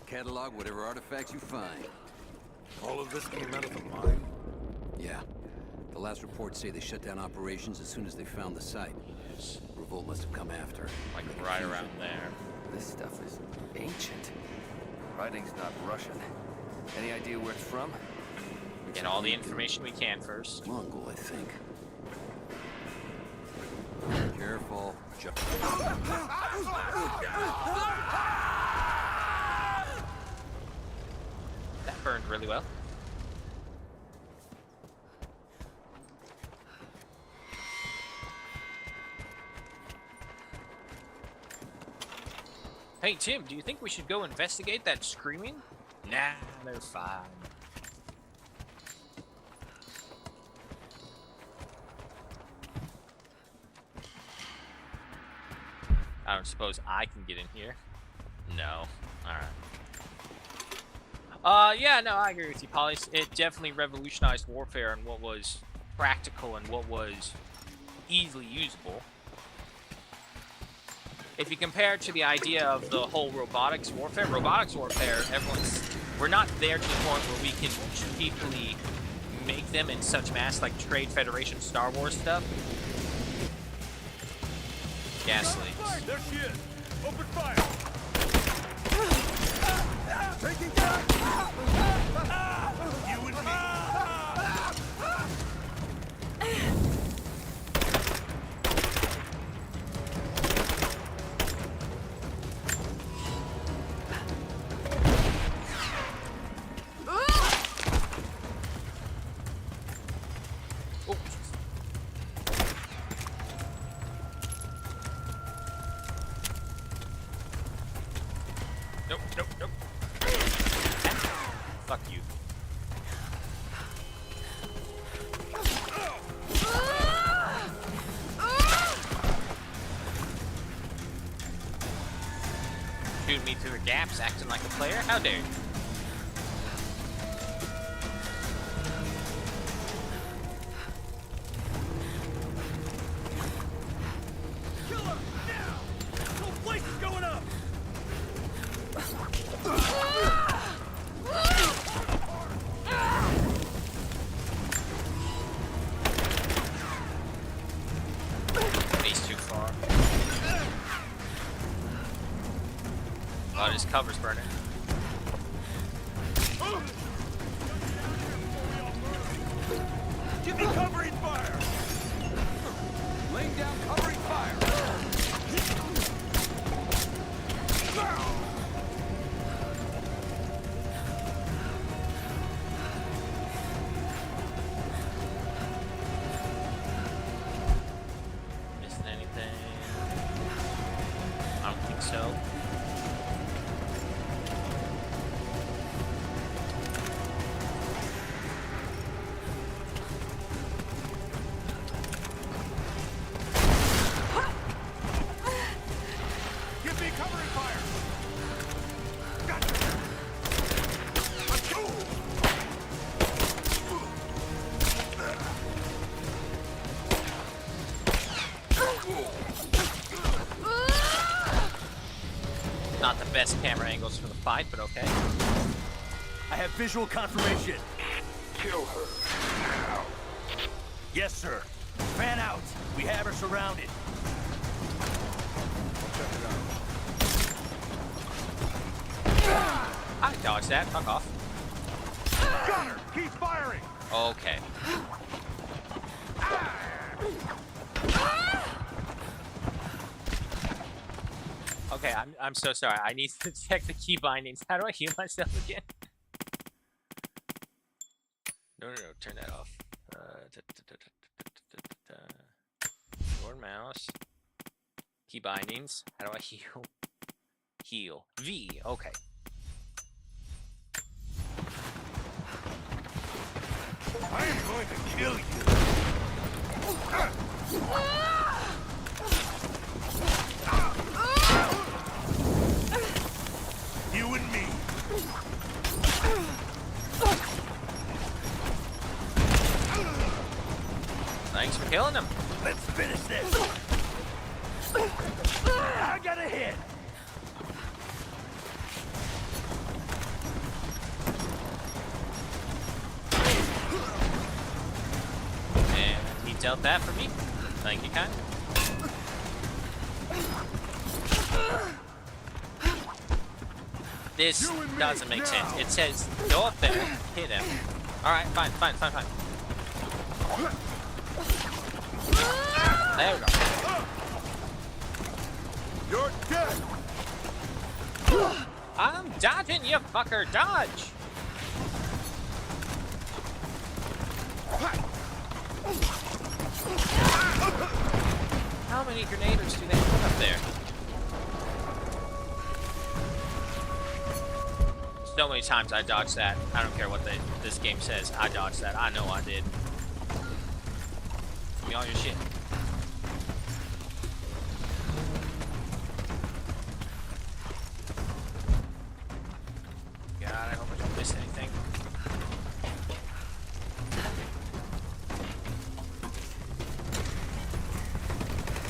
Catalog whatever artifacts you find. All of this came out of the mine? Yeah. The last reports say they shut down operations as soon as they found the site. Revolt must have come after. Like right around there. This stuff is ancient. Writing's not Russian. Any idea where it's from? Get all the information we can first. Mongol, I think. Careful. That burned really well. Hey, Tim, do you think we should go investigate that screaming? Nah, they're fine. I don't suppose I can get in here. No. Alright. Yeah, no, I agree with you, Polly. It definitely revolutionized warfare and what was practical and what was easily usable. If you compare it to the idea of the whole robotics warfare, we're not there to the point where we can cheaply make them in such mass like Trade Federation Star Wars stuff. Gas leaks. There she is. Open fire. Taking gas. You and me. Nope. Fuck you. Shooting me through the gaps, acting like a player? How dare you? He's too far. cover's burning. Give me covering fire! Laying down covering fire! Missing anything? I don't think so. Give me covering fire! Not the best camera angles for the fight, but okay. I have visual confirmation. Kill her. Now. Yes, sir. Fan out. We have her surrounded. I can dodge that. Fuck off. Got her! Keep firing! Okay. Okay, I'm so sorry. I need to check the key bindings. How do I heal myself again? No, turn that off. Keyboard, mouse. Key bindings. How do I heal? Heal. V. Okay. I am going to kill you! You and me. Thanks for killing him. Let's finish this. I got a hit. And he dealt that for me. Thank you, kind. This doesn't make sense. It says go up there, hit him. Alright, fine. There we go. You're dead! I'm dodging, you fucker. Dodge! How many grenaders do they put up there? So many times I dodged that. I don't care what this game says. I dodged that. I know I did. Give me all your shit. God, I hope I don't miss anything.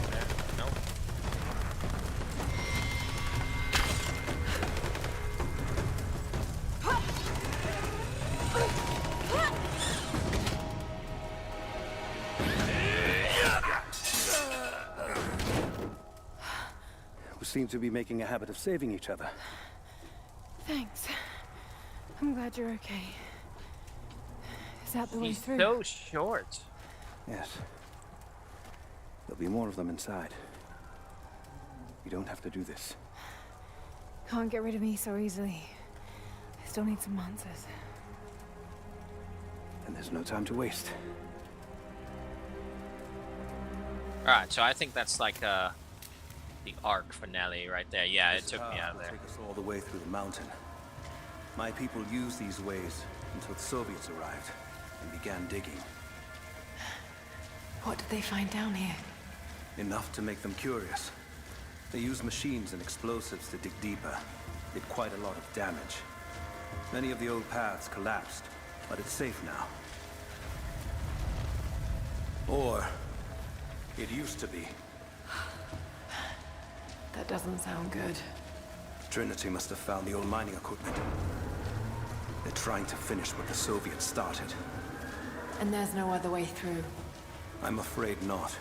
There, nope. We seem to be making a habit of saving each other. Thanks. I'm glad you're okay. Is that the way He's through? so short. Yes. There'll be more of them inside. You don't have to do this. Can't get rid of me so easily. I still need some answers. And there's no time to waste. Alright, so I think that's like the arc finale right there. Yeah, it This took me path out of will there. Take us all the way through the mountain. My people used these ways until the Soviets arrived and began digging. What did they find down here? Enough to make them curious. They used machines and explosives to dig deeper. Did quite a lot of damage. Many of the old paths collapsed, but it's safe now. Or it used to be. That doesn't sound good. Trinity must have found the old mining equipment. They're trying to finish what the Soviets started. And there's no other way through. I'm afraid not.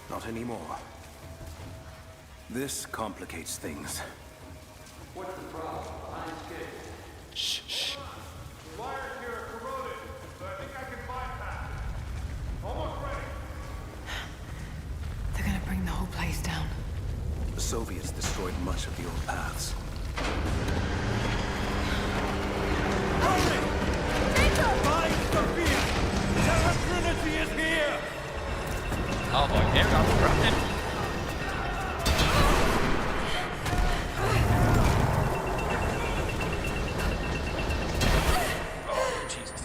Not anymore. This complicates things. What's the problem? Behind schedule. Shh. The wires here are corroded, but I think I can bypass it. Almost ready. They're gonna bring the whole place down. The Soviets destroyed much of the old paths. Find Sophia! Terra Trinity is here! Oh boy, here we go. Running. Oh, Jesus.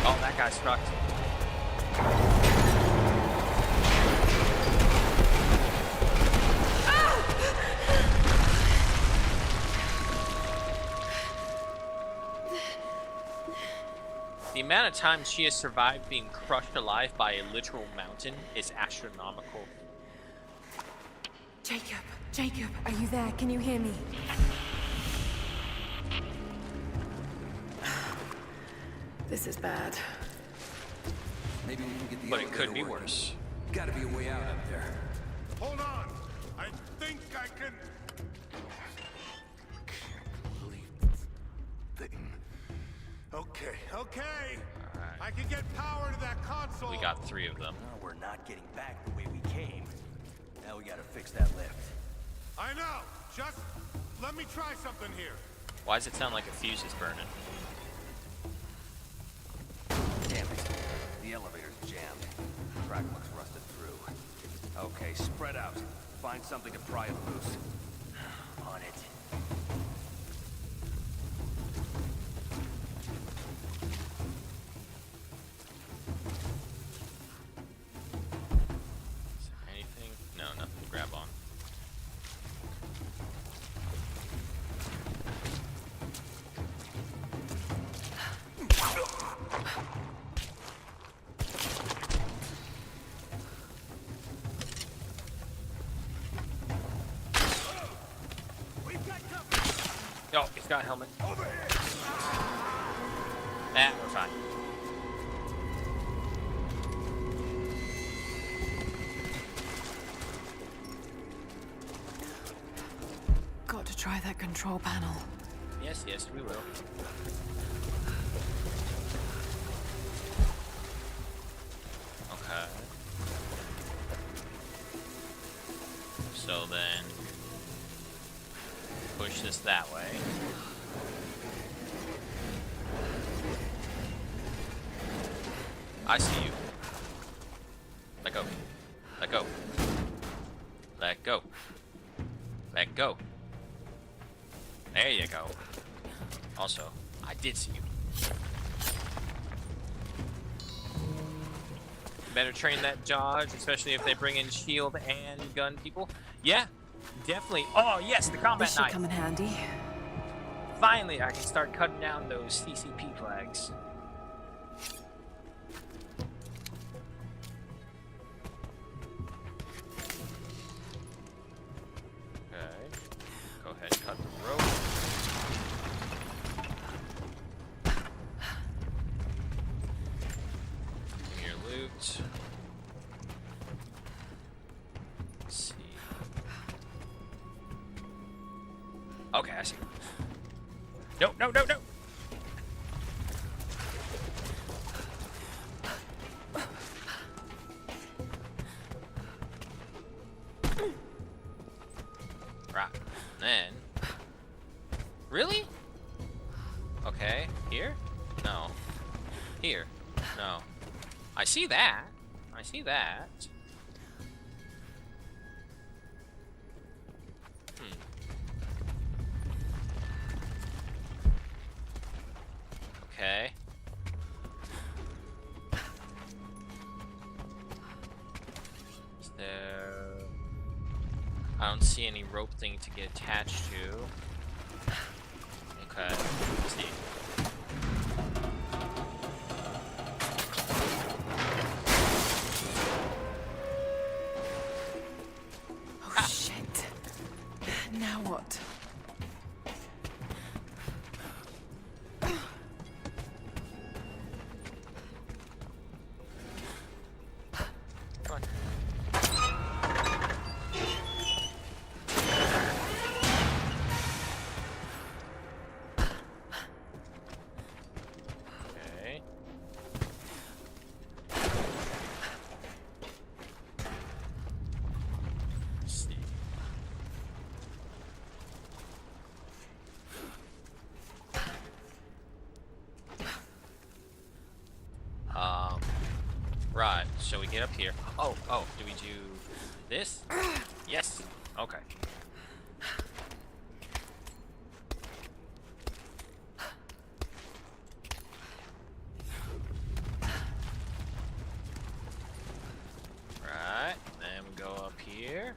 Oh, that guy's fucked. The amount of time she has survived being crushed alive by a literal mountain is astronomical. Jacob, are you there? Can you hear me? This is bad. Maybe we can get the But it could elevator be working. worse. Gotta be a way out up there. Hold on! I think I can... Okay. I can get power to that console. We got 3 of them. No, we're not getting back the way we came. Now we gotta fix that lift. I know. Just let me try something here. Why does it sound like a fuse is burning? Damn it. The elevator's jammed. The track looks rusted through. Okay, spread out. Find something to pry it loose. On it. Anything? No, nothing to grab on. Oh, he's got a helmet. Nah, we're fine. Got to try that control panel. Yes, we will. Okay. So then, push this that way. I see you. Let go. Let go. Let go. Let go. There you go. Also, I did see you. Better train that dodge, especially if they bring in shield and gun people. Yeah, definitely. Oh yes, the combat This should knife. come in handy. Finally, I can start cutting down those CCP flags. Okay. Go ahead, cut the rope. Give me your loot. Let's see. Okay, I see. No. Right. Then. Really? Okay. Here? No. Here? No. I see that. I see that. Okay. Is there... I don't see any rope thing to get attached to. Okay, let's see. Oh shit. Now what? get up here. Oh, do we do this? Yes. Okay. Right, then we go up here.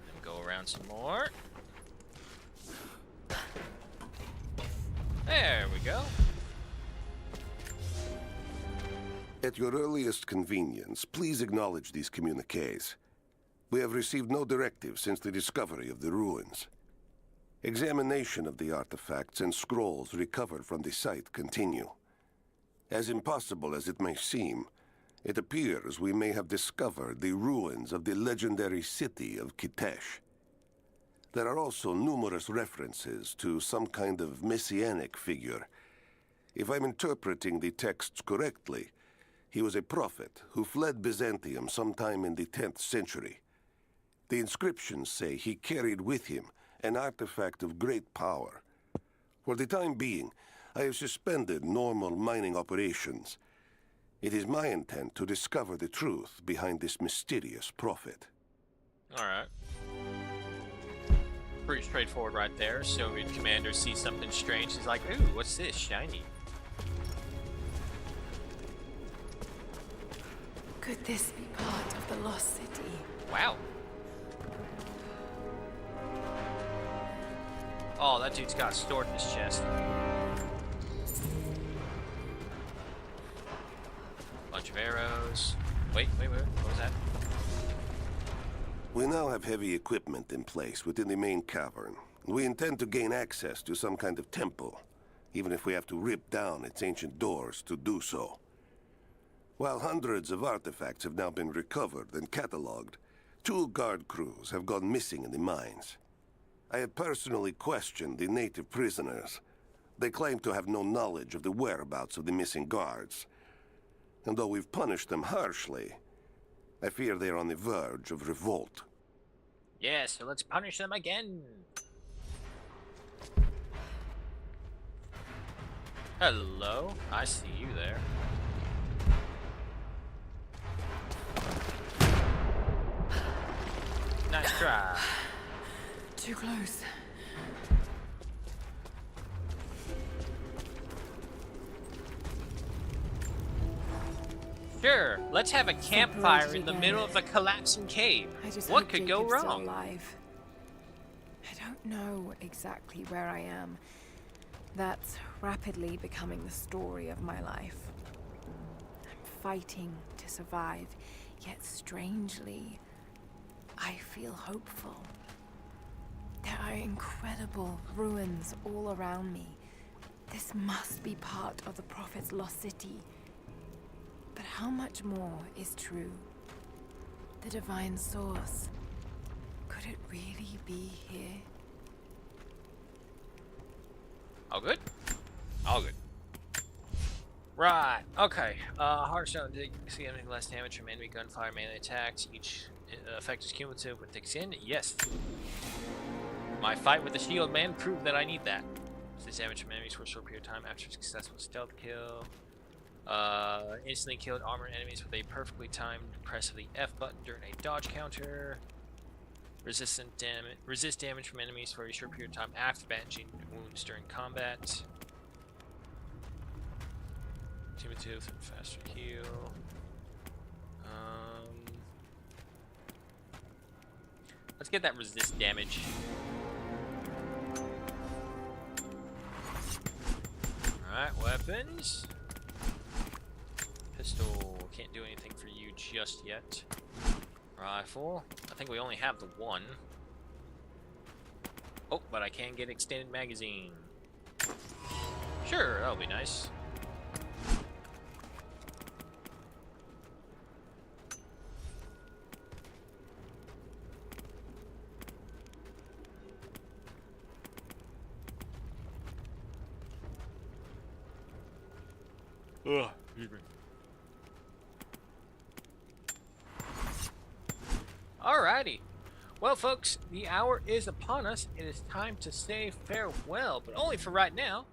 Then go around some more. There we go. At your earliest convenience, please acknowledge these communiques. We have received no directive since the discovery of the ruins. Examination of the artifacts and scrolls recovered from the site continue. As impossible as it may seem, it appears we may have discovered the ruins of the legendary city of Kitezh. There are also numerous references to some kind of messianic figure. If I'm interpreting the texts correctly, he was a prophet who fled Byzantium sometime in the 10th century. The inscriptions say he carried with him an artifact of great power. For the time being, I have suspended normal mining operations. It is my intent to discover the truth behind this mysterious prophet. Alright. Pretty straightforward right there. Soviet commander sees something strange. He's like, ooh, what's this? Shiny. Could this be part of the Lost City? Wow. Oh, that dude's got a sword in his chest. Bunch of arrows. Wait. What was that? We now have heavy equipment in place within the main cavern. We intend to gain access to some kind of temple, even if we have to rip down its ancient doors to do so. While hundreds of artifacts have now been recovered and catalogued, 2 guard crews have gone missing in the mines. I have personally questioned the native prisoners. They claim to have no knowledge of the whereabouts of the missing guards. And though we've punished them harshly, I fear they are on the verge of revolt. Yeah, so let's punish them again. Hello, I see you there. Nice try. Too close. Sure, let's have a campfire in the middle of a collapsing cave. What could go wrong? Alive. I don't know exactly where I am. That's rapidly becoming the story of my life. I'm fighting to survive, yet strangely, I feel hopeful. There are incredible ruins all around me. This must be part of the Prophet's lost city. But how much more is true? The divine source. Could it really be here? All good? All good. Right, okay. Hearthstone, significantly less damage from enemy gunfire, melee attacks. Each effect is cumulative with thick skin. Yes. My fight with the shield man proved that I need that. This damage from enemies for a short period of time after a successful stealth kill. Instantly killed armored enemies with a perfectly timed press of the F button during a dodge counter. Resist damage from enemies for a short period of time after bandaging wounds during combat. Cumulative and faster heal. Let's get that resist damage. Alright, weapons. Pistol, can't do anything for you just yet. Rifle, I think we only have the one. Oh, but I can get extended magazine. Sure, that'll be nice. Ugh, excuse me. Alrighty. Well, folks, the hour is upon us. It is time to say farewell, but only for right now.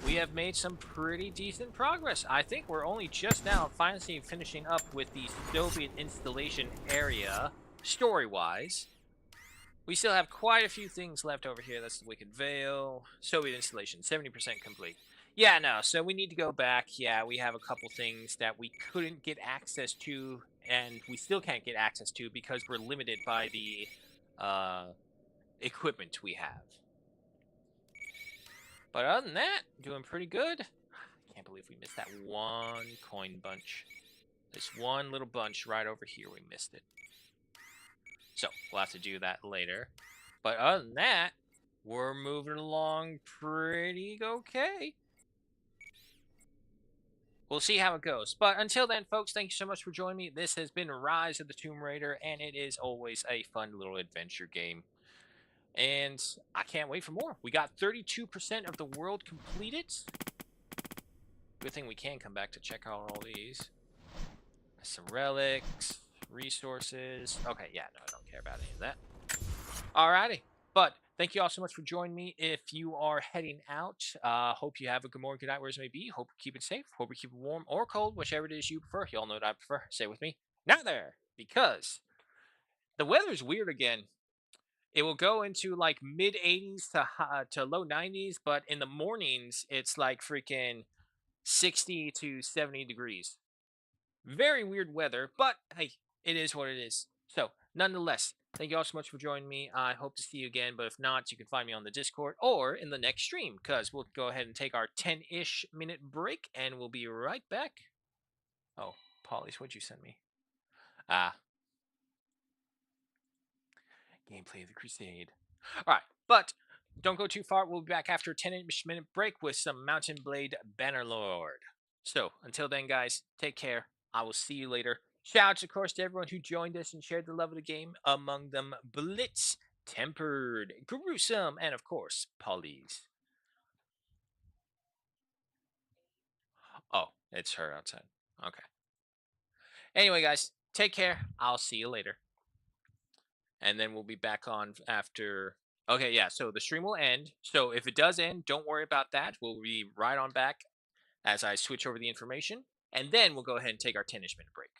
we have made some pretty decent progress. I think we're only just now finally finishing up with the Soviet installation area, story-wise. We still have quite a few things left over here. That's the Wicked Veil. Soviet installation, 70% complete. Yeah, no, so we need to go back. Yeah, we have a couple things that we couldn't get access to, and we still can't get access to because we're limited by the equipment we have. But other than that, doing pretty good. I can't believe we missed that one coin bunch. This one little bunch right over here, we missed it. So, we'll have to do that later. But other than that, we're moving along pretty okay. We'll see how it goes. But until then, folks, thank you so much for joining me. This has been Rise of the Tomb Raider, and it is always a fun little adventure game. And I can't wait for more. We got 32% of the world completed. Good thing we can come back to check out all these. Some relics, resources. Okay, yeah, no, I don't care about any of that. Alrighty. But thank you all so much for joining me. If you are heading out, hope you have a good morning, good night, wherever it may be. Hope you keep it safe. Hope you keep it warm or cold, whichever it is you prefer. You all know what I prefer. Say it with me. Now there, because the weather's weird again. It will go into like mid 80s to low 90s, but in the mornings it's like freaking 60 to 70 degrees. Very weird weather, but hey, it is what it is. So, nonetheless, thank you all so much for joining me. I hope to see you again, but if not, you can find me on the Discord or in the next stream, because we'll go ahead and take our 10-ish minute break, and we'll be right back. Oh, Polly's, what'd you send me? Gameplay of the Crusade. Alright, but don't go too far. We'll be back after a 10-ish minute break with some Mountain Blade Bannerlord. So, until then, guys, take care. I will see you later. Shout out, of course, to everyone who joined us and shared the love of the game. Among them, Blitz, Tempered, Gruesome, and, of course, Polly's. Oh, it's her outside. Okay. Anyway, guys, take care. I'll see you later. And then we'll be back on after. Okay, yeah, so the stream will end. So if it does end, don't worry about that. We'll be right on back as I switch over the information. And then we'll go ahead and take our 10-ish minute break.